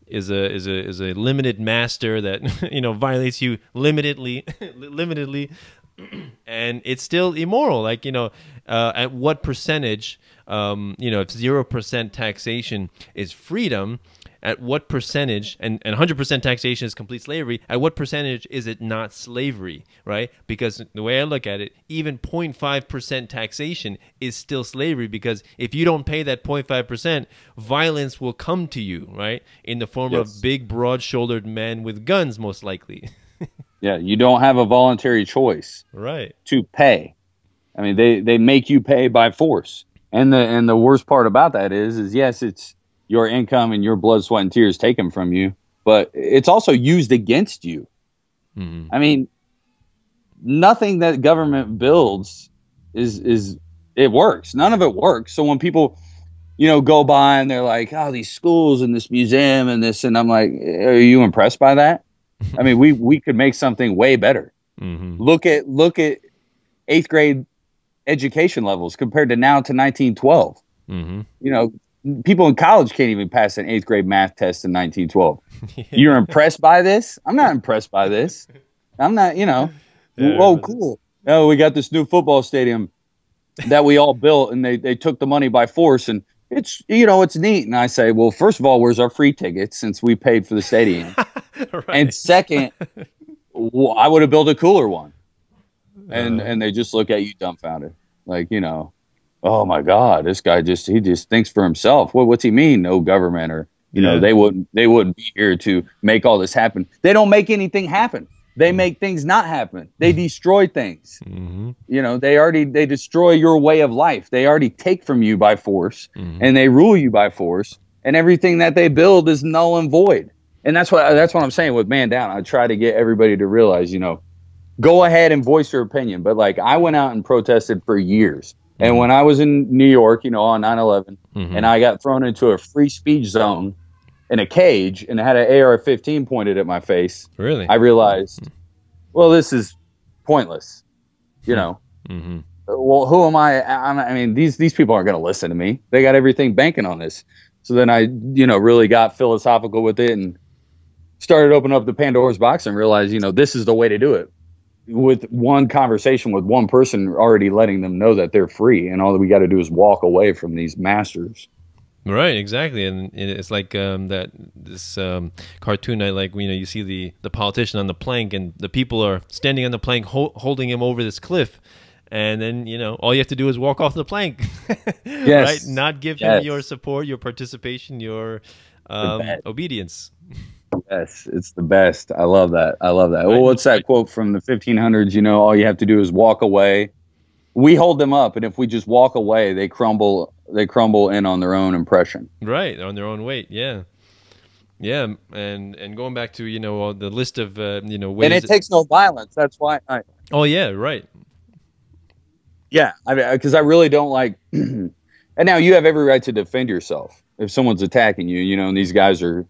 is a limited master that, you know, violates you limitedly, and it's still immoral. Like, you know, at what percentage, you know, if 0% taxation is freedom, at what percentage, and 100% taxation is complete slavery, at what percentage is it not slavery, right? Because the way I look at it, even 0.5% taxation is still slavery, because if you don't pay that 0.5%, violence will come to you, right? In the form of big, broad-shouldered men with guns, most likely. Yeah, you don't have a voluntary choice, right, to pay. I mean, they make you pay by force. And the worst part about that is yes, it's your income and your blood, sweat, and tears taken from you, but it's also used against you. I mean, nothing that government builds it works. None of it works. So when people, you know, go by and they're like, oh, these schools and this museum and this, and I'm like, are you impressed by that? I mean, we could make something way better. Look at 8th grade education levels compared to now to 1912. You know, people in college can't even pass an 8th grade math test in 1912. You're impressed by this? I'm not impressed by this. I'm not, you know. Oh, cool. no, we got this new football stadium that we all built, and they took the money by force, and it's, you know, it's neat. And I say, well, first of all, where's our free tickets since we paid for the stadium? Right. And second, I would have built a cooler one. And they just look at you dumbfounded, like, you know, oh my God, this guy he just thinks for himself. What's he mean? No government, or you know, they wouldn't be here to make all this happen. They don't make anything happen. They make things not happen. They destroy things. Mm-hmm. You know, they destroy your way of life. They already take from you by force, and they rule you by force. And everything that they build is null and void. And that's what I'm saying with Man Down. I try to get everybody to realize, you know, go ahead and voice your opinion. But like, I went out and protested for years. And when I was in New York, you know, on 9/11, and I got thrown into a free speech zone in a cage and had an AR-15 pointed at my face. Really? I realized, well, this is pointless. You know, well, who am I? I mean, these people aren't going to listen to me. They got everything banking on this. So then I, you know, really got philosophical with it and started opening up the Pandora's box and realized, you know, this is the way to do it. With one conversation with one person, already letting them know that they're free, and all that we got to do is walk away from these masters. Right, exactly. And it's like this cartoon. I like, you know, you see the politician on the plank, and the people are standing on the plank holding him over this cliff, and then, you know, all you have to do is walk off the plank. Yes. Right? Not give him your support, your participation, your obedience. Yes, it's the best. I love that. I love that. Right. Well, what's that quote from the 1500s? You know, all you have to do is walk away. We hold them up, and if we just walk away, they crumble in on their own impression. Right, on their own weight. Yeah, yeah. And going back to, you know, the list of you know, ways, and it takes no violence. That's why. Oh yeah, right. Yeah, because I really don't like. And now you have every right to defend yourself if someone's attacking you. You know, and these guys are.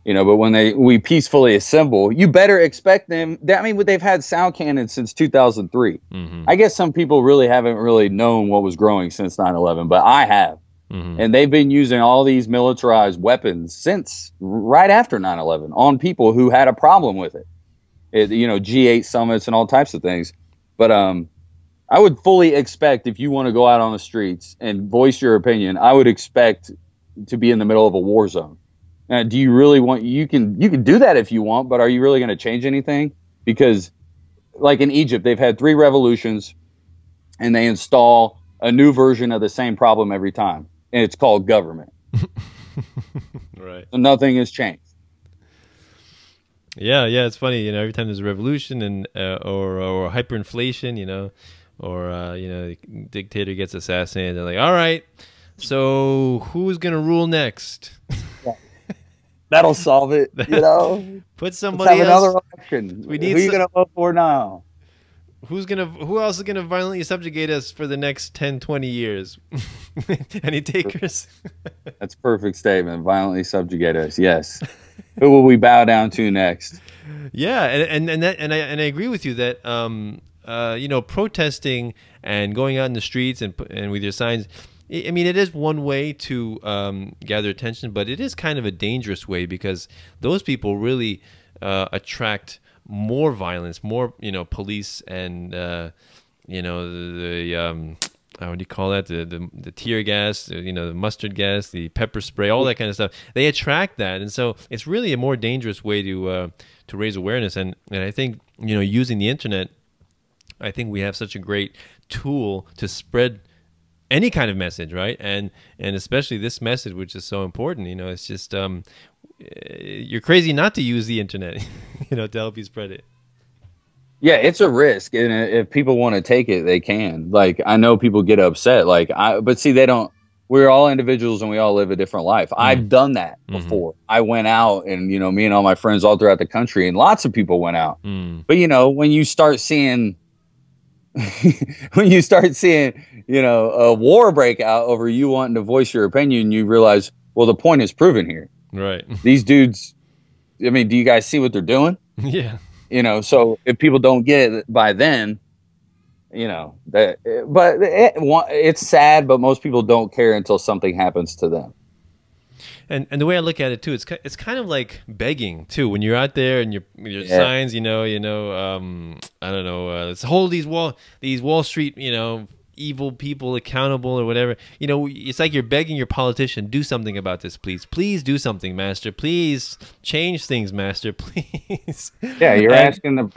You know, but when we peacefully assemble, you better expect them. I mean, they've had sound cannons since 2003. I guess some people really haven't really known what was growing since 9/11, but I have. And they've been using all these militarized weapons since right after 9/11 on people who had a problem with it. You know, G8 summits and all types of things. But I would fully expect, if you want to go out on the streets and voice your opinion, I would expect to be in the middle of a war zone. Do you really want? You can do that if you want, but are you really going to change anything? Because, like in Egypt, they've had 3 revolutions, and they install a new version of the same problem every time, and it's called government. Right. So nothing has changed. Yeah, it's funny. You know, every time there's a revolution and or hyperinflation, you know, or you know, the dictator gets assassinated, they're like, all right, so who's gonna rule next? That'll solve it, you know. Put somebody else. Another election. Who are you gonna vote for now? Who else is gonna violently subjugate us for the next 10, 20 years? Any takers? That's a perfect statement. Violently subjugate us. Yes. Who will we bow down to next? Yeah, and I agree with you that you know, protesting and going out in the streets and with your signs, I mean, it is one way to gather attention, but it is kind of a dangerous way, because those people really attract more violence, more, you know, police and you know, the what do you call that? The tear gas, you know, the mustard gas, the pepper spray, all that kind of stuff. They attract that, and so it's really a more dangerous way to raise awareness. And I think, you know, using the internet, I think we have such a great tool to spread any kind of message, right? And especially this message, which is so important. You know, it's just you're crazy not to use the internet, you know, to help you spread it. Yeah, it's a risk, and if people want to take it, they can. Like, I know people get upset, but see, they don't. We're all individuals, and we all live a different life. I've done that before. I went out, and, you know, me and all my friends all throughout the country, and lots of people went out. But, you know, when you start seeing you know, a war break out over you wanting to voice your opinion, you realize, well, the point is proven here. Right. These dudes, I mean, do you guys see what they're doing? Yeah. You know, so if people don't get it by then, you know, it's sad, but most people don't care until something happens to them. And the way I look at it too, it's kind of like begging too. When you're out there and your signs, I don't know, let's hold these Wall Street, evil people accountable or whatever. It's like you're begging your politician, do something about this, please do something, master, please change things, master, please. Yeah, you're asking the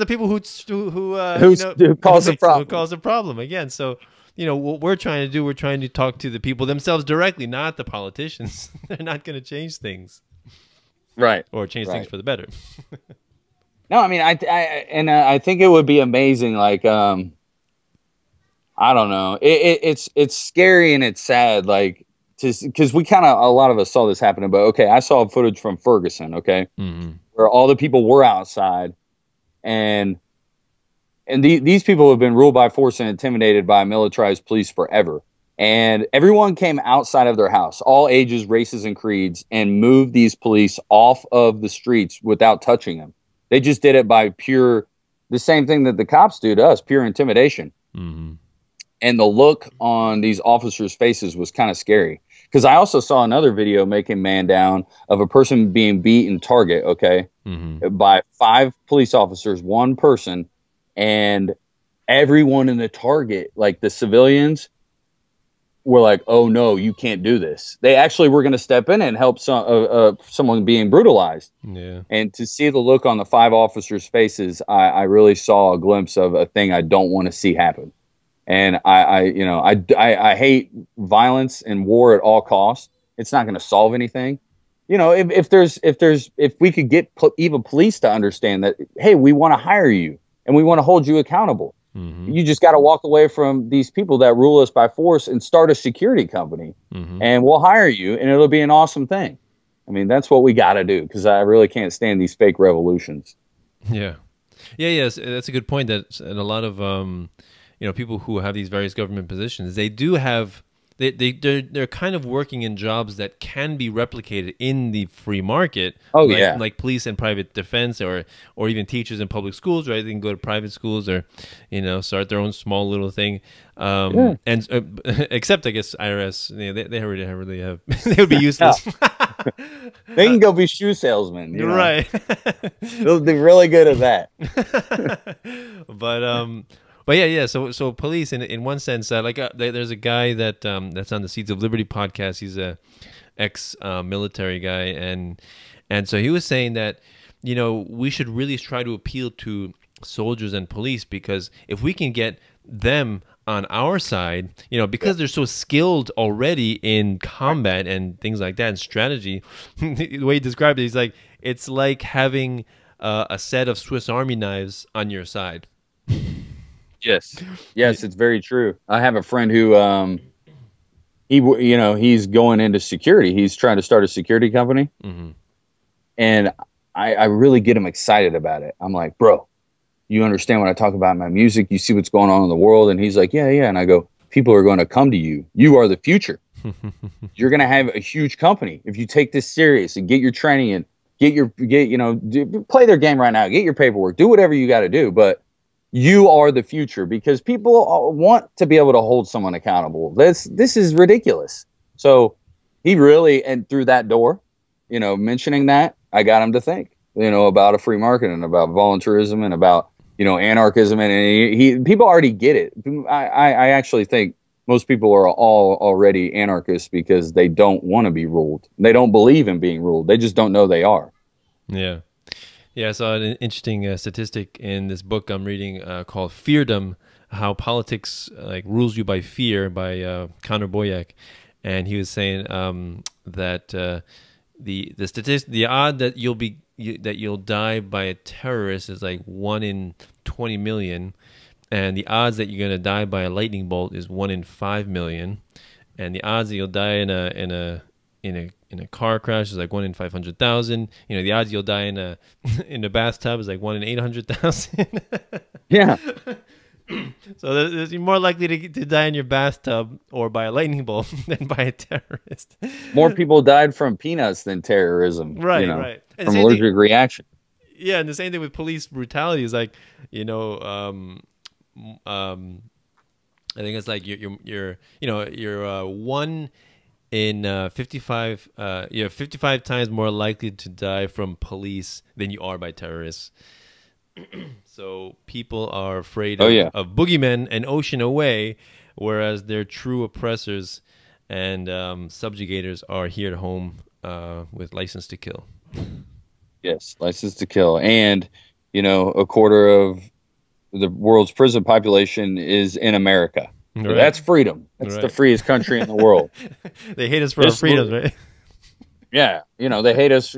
people who cause the problem. Who cause the problem again. So what we're trying to do, we're trying to talk to the people themselves directly, not the politicians. They're not going to change things, right, or change things for the better. No, I mean, I think it would be amazing, like I don't know. It's scary and it's sad, like, because a lot of us saw this happening. But okay, I saw footage from Ferguson, okay, where all the people were outside, and these people have been ruled by force and intimidated by militarized police forever. And everyone came outside of their house, all ages, races, and creeds, and moved these police off of the streets without touching them. They just did it by the same thing that the cops do to us, pure intimidation. Mm-hmm. And the look on these officers' faces was kind of scary. Because I also saw another video making man down of a person being beat in Target, okay, by 5 police officers, 1 person, and everyone in the Target, like the civilians, were like, oh no, you can't do this. They actually were going to step in and help someone being brutalized. Yeah. And to see the look on the 5 officers' faces, I really saw a glimpse of a thing I don't want to see happen. And I hate violence and war at all costs. It's not going to solve anything. If we could get even police to understand that, hey, we want to hire you and we want to hold you accountable. Mm-hmm. You just got to walk away from these people that rule us by force and start a security company, and we'll hire you, and it'll be an awesome thing. I mean, that's what we got to do, because I really can't stand these fake revolutions. Yeah. Yes, that's a good point. That a lot of people who have these various government positions, they do have they're kind of working in jobs that can be replicated in the free market. Oh, like police and private defense, or even teachers in public schools, right? They can go to private schools, or start their own small little thing. And except I guess IRS, they really have they would be useless. They can go be shoe salesmen, right? They'll be really good at that. But yeah. So police, in one sense, there's a guy that's on the Seeds of Liberty podcast. He's a ex-military guy, and so he was saying that we should really try to appeal to soldiers and police, because if we can get them on our side, because they're so skilled already in combat and things like that, and strategy. The way he described it, he's like, it's like having a set of Swiss Army knives on your side. Yes, it's very true. I have a friend who, he's going into security. He's trying to start a security company, and I really get him excited about it. I'm like, bro, you understand when I talk about my music? You see what's going on in the world? And he's like, yeah. And I go, people are going to come to you. You are the future. You're going to have a huge company if you take this serious and get your training and play their game right now. Get your paperwork. Do whatever you got to do, but you are the future, because people want to be able to hold someone accountable. This is ridiculous. So he really, and through that door, mentioning that, I got him to think, about a free market and about voluntarism and about, anarchism. And people already get it. I actually think most people are all already anarchists because they don't want to be ruled. They don't believe in being ruled. They just don't know they are. Yeah. Yeah, I saw an interesting statistic in this book I'm reading called Feardom, How Politics Rules You by Fear, by Conor Boyack. And he was saying that the odd that you'll die by a terrorist is like 1 in 20 million, and the odds that you're going to die by a lightning bolt is 1 in 5 million, and the odds that you'll die in a car crash is like 1 in 500,000. The odds you'll die in a bathtub is like 1 in 800,000. Yeah. So you're more likely to die in your bathtub or by a lightning bolt than by a terrorist. More people died from peanuts than terrorism. Right, right. From allergic reaction. Yeah, and the same thing with police brutality is like, I think it's like you're one in 55 times more likely to die from police than you are by terrorists. So people are afraid of boogeymen an ocean away, whereas their true oppressors and subjugators are here at home with license to kill. Yes, license to kill. And, a quarter of the world's prison population is in America. So Right. that's freedom. That's the freest country in the world. They hate us for our freedoms, right? Yeah. They hate us,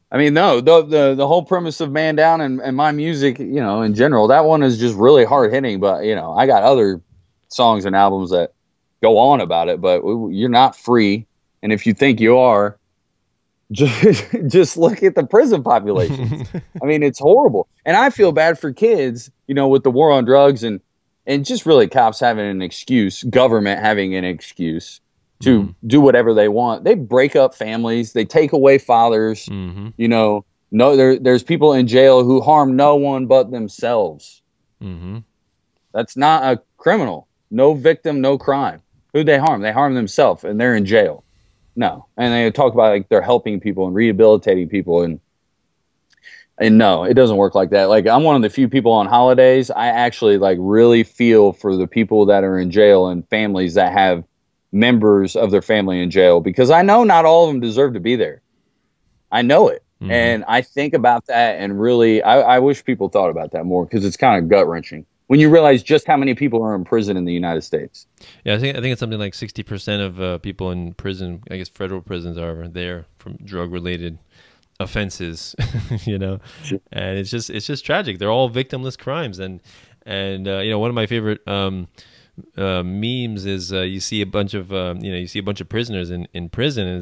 I mean, no, the whole premise of Man Down and my music, in general, that one is just really hard hitting. But, I got other songs and albums that go on about it, but you're not free. And if you think you are, just look at the prison population. I mean, it's horrible. And I feel bad for kids, with the war on drugs and just really cops having an excuse, government having an excuse to do whatever they want. They break up families. They take away fathers. There's people in jail who harm no one but themselves. That's not a criminal. No victim, no crime. Who'd they harm? They harm themselves, and they're in jail. No. And they talk about like they're helping people and rehabilitating people, and no, it doesn't work like that. Like, I'm one of the few people on holidays, I actually like really feel for the people that are in jail and families that have members of their family in jail, because I know not all of them deserve to be there. I know it. And I think about that, and really, I wish people thought about that more, because it's kind of gut-wrenching when you realize just how many people are in prison in the United States. Yeah, I think it's something like 60% of people in prison, I guess federal prisons, are there from drug-related offenses, and it's just tragic. They're all victimless crimes, and one of my favorite memes is you see a bunch of prisoners in prison, and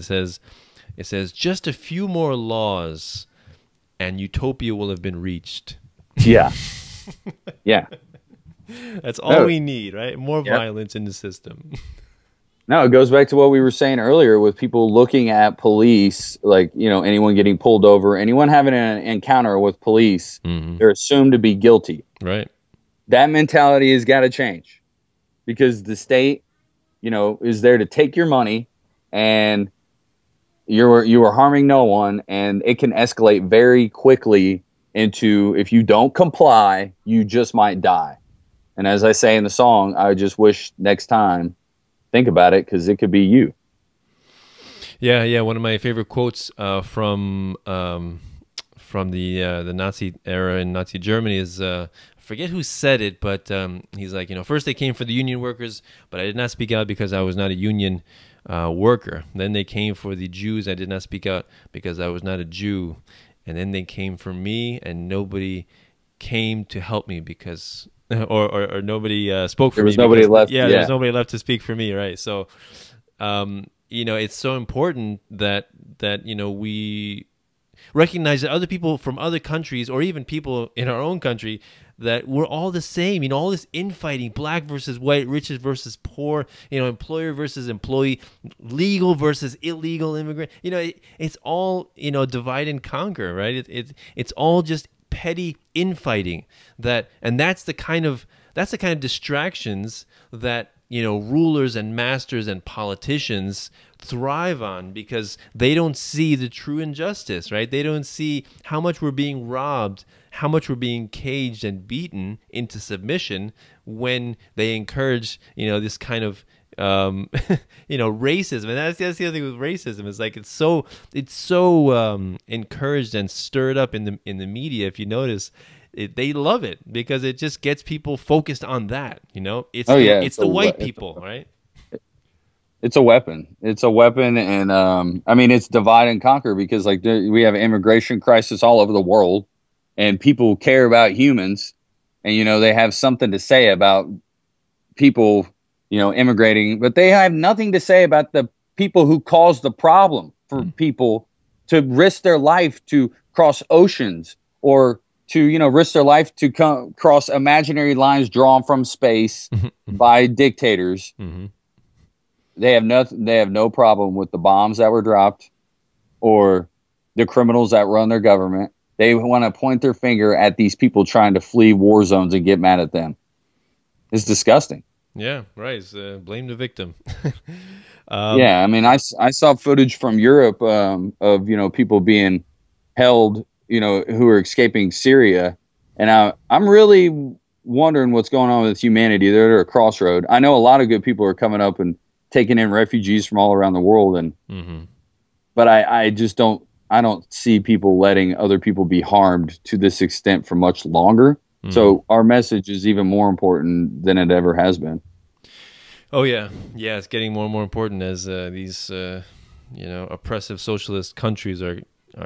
it says just a few more laws and utopia will have been reached. Yeah. Yeah. That's all we need, right? More violence in the system. No, it goes back to what we were saying earlier with people looking at police, like, anyone getting pulled over, anyone having an encounter with police, they're assumed to be guilty. Right. That mentality has got to change, because the state, is there to take your money, and you are harming no one, and it can escalate very quickly into, if you don't comply, you just might die. And as I say in the song, I just wish next time, think about it, because it could be you. Yeah. One of my favorite quotes from the Nazi era in Nazi Germany is, I forget who said it, but he's like, first they came for the union workers, but I did not speak out because I was not a union worker. Then they came for the Jews. I did not speak out because I was not a Jew. And then they came for me, and nobody came to help me because, or nobody spoke for me. There was nobody left. Yeah, there was nobody left to speak for me, right? So, it's so important that we recognize that other people from other countries, or even people in our own country, that we're all the same. All this infighting, black versus white, rich versus poor, employer versus employee, legal versus illegal immigrant. It's all, divide and conquer, right? It's all just petty infighting, and that's the kind of distractions that rulers and masters and politicians thrive on, because they don't see the true injustice, right? They don't see how much we're being robbed, how much we're being caged and beaten into submission, when they encourage this kind of racism. And that's the other thing with racism, is like it's so encouraged and stirred up in the media. If you notice, they love it, because it just gets people focused on that. It's the white people, right? It's a weapon. It's a weapon, and it's divide and conquer, because like we have an immigration crisis all over the world, and people care about humans, and they have something to say about people immigrating, but they have nothing to say about the people who caused the problem for people to risk their life to cross oceans, or to risk their life to cross imaginary lines drawn from space by dictators. They have no problem with the bombs that were dropped or the criminals that run their government. They want to point their finger at these people trying to flee war zones and get mad at them. It's disgusting. Yeah, right. It's, blame the victim. Yeah, I mean, I saw footage from Europe of people being held, who are escaping Syria, and I'm really wondering what's going on with humanity. They're at a crossroad. I know a lot of good people are coming up and taking in refugees from all around the world, and but I just don't see people letting other people be harmed to this extent for much longer. So our message is even more important than it ever has been. Oh yeah, yeah. It's getting more and more important as these oppressive socialist countries are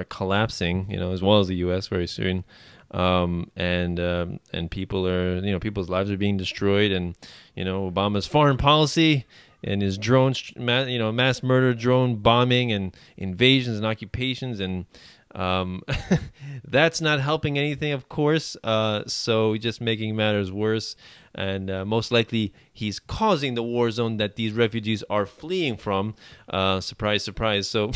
collapsing. As well as the U.S. very soon, and people are people's lives are being destroyed, and Obama's foreign policy and his mass murder, drone bombing, and invasions and occupations, and that's not helping anything, of course. So just making matters worse, and most likely he's causing the war zone that these refugees are fleeing from. Surprise, surprise. So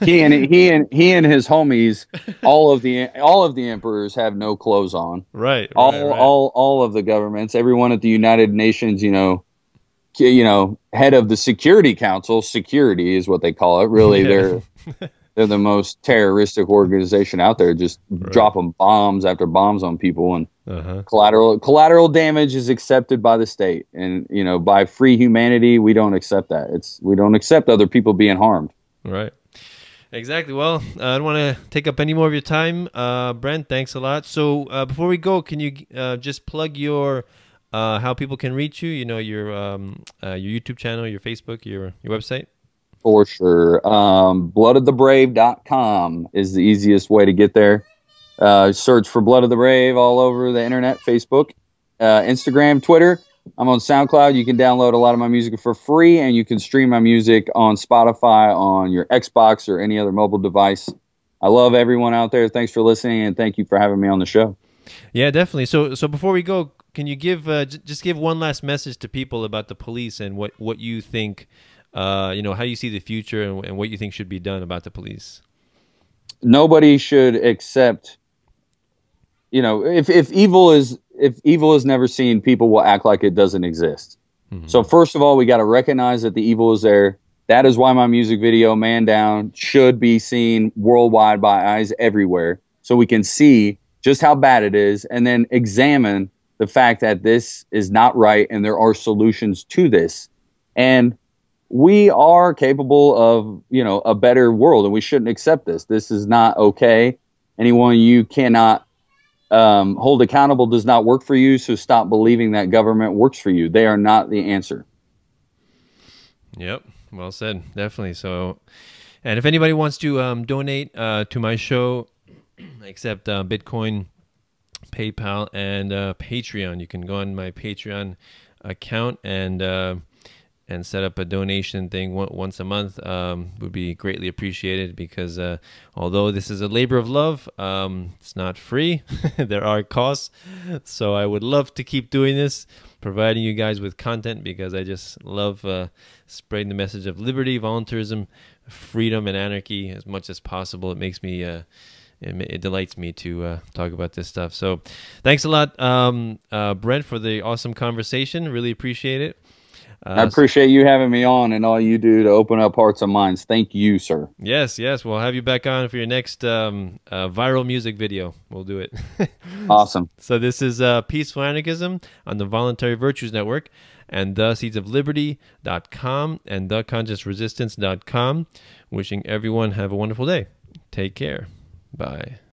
he and his homies, all of the emperors have no clothes on. Right. All of the governments, everyone at the United Nations, head of the Security Council. Security is what they call it. Really, they're the most terroristic organization out there, just dropping bombs after bombs on people, and collateral damage is accepted by the state, and by free humanity, we don't accept that. We don't accept other people being harmed. Right. Exactly. Well, I don't want to take up any more of your time, Brent. Thanks a lot. So before we go, can you just plug your how people can reach you? Your YouTube channel, your Facebook, your website. For sure. Bloodofthebrave.com is the easiest way to get there. Search for Blood of the Brave all over the internet, Facebook, Instagram, Twitter. I'm on SoundCloud. You can download a lot of my music for free, and you can stream my music on Spotify, on your Xbox, or any other mobile device. I love everyone out there. Thanks for listening, and thank you for having me on the show. Yeah, definitely. So before we go, can you give just give one last message to people about the police and what you think, how you see the future, and what you think should be done about the police? Nobody should accept, if evil is never seen, people will act like it doesn't exist. So first of all, we got to recognize that the evil is there. That is why my music video, Man Down, should be seen worldwide by eyes everywhere, so we can see just how bad it is, and then examine the fact that this is not right, and there are solutions to this. And we are capable of, a better world, and we shouldn't accept this. This is not okay. Anyone you cannot hold accountable does not work for you, so stop believing that government works for you. They are not the answer. Yep, well said, definitely. So, and if anybody wants to donate to my show, except Bitcoin, PayPal, and Patreon, you can go on my Patreon account and set up a donation thing once a month. Would be greatly appreciated, because although this is a labor of love, it's not free. There are costs. So I would love to keep doing this, providing you guys with content, because I just love spreading the message of liberty, voluntarism, freedom, and anarchy as much as possible. It makes me it delights me to talk about this stuff. So thanks a lot, Brent, for the awesome conversation. Really appreciate it. I appreciate you having me on, and all you do to open up hearts and minds. Thank you, sir. Yes. We'll have you back on for your next viral music video. We'll do it. Awesome. So this is Peaceful Anarchism on the Voluntary Virtues Network, and theseedsofliberty.com and theconsciousresistance.com. Wishing everyone have a wonderful day. Take care. Bye.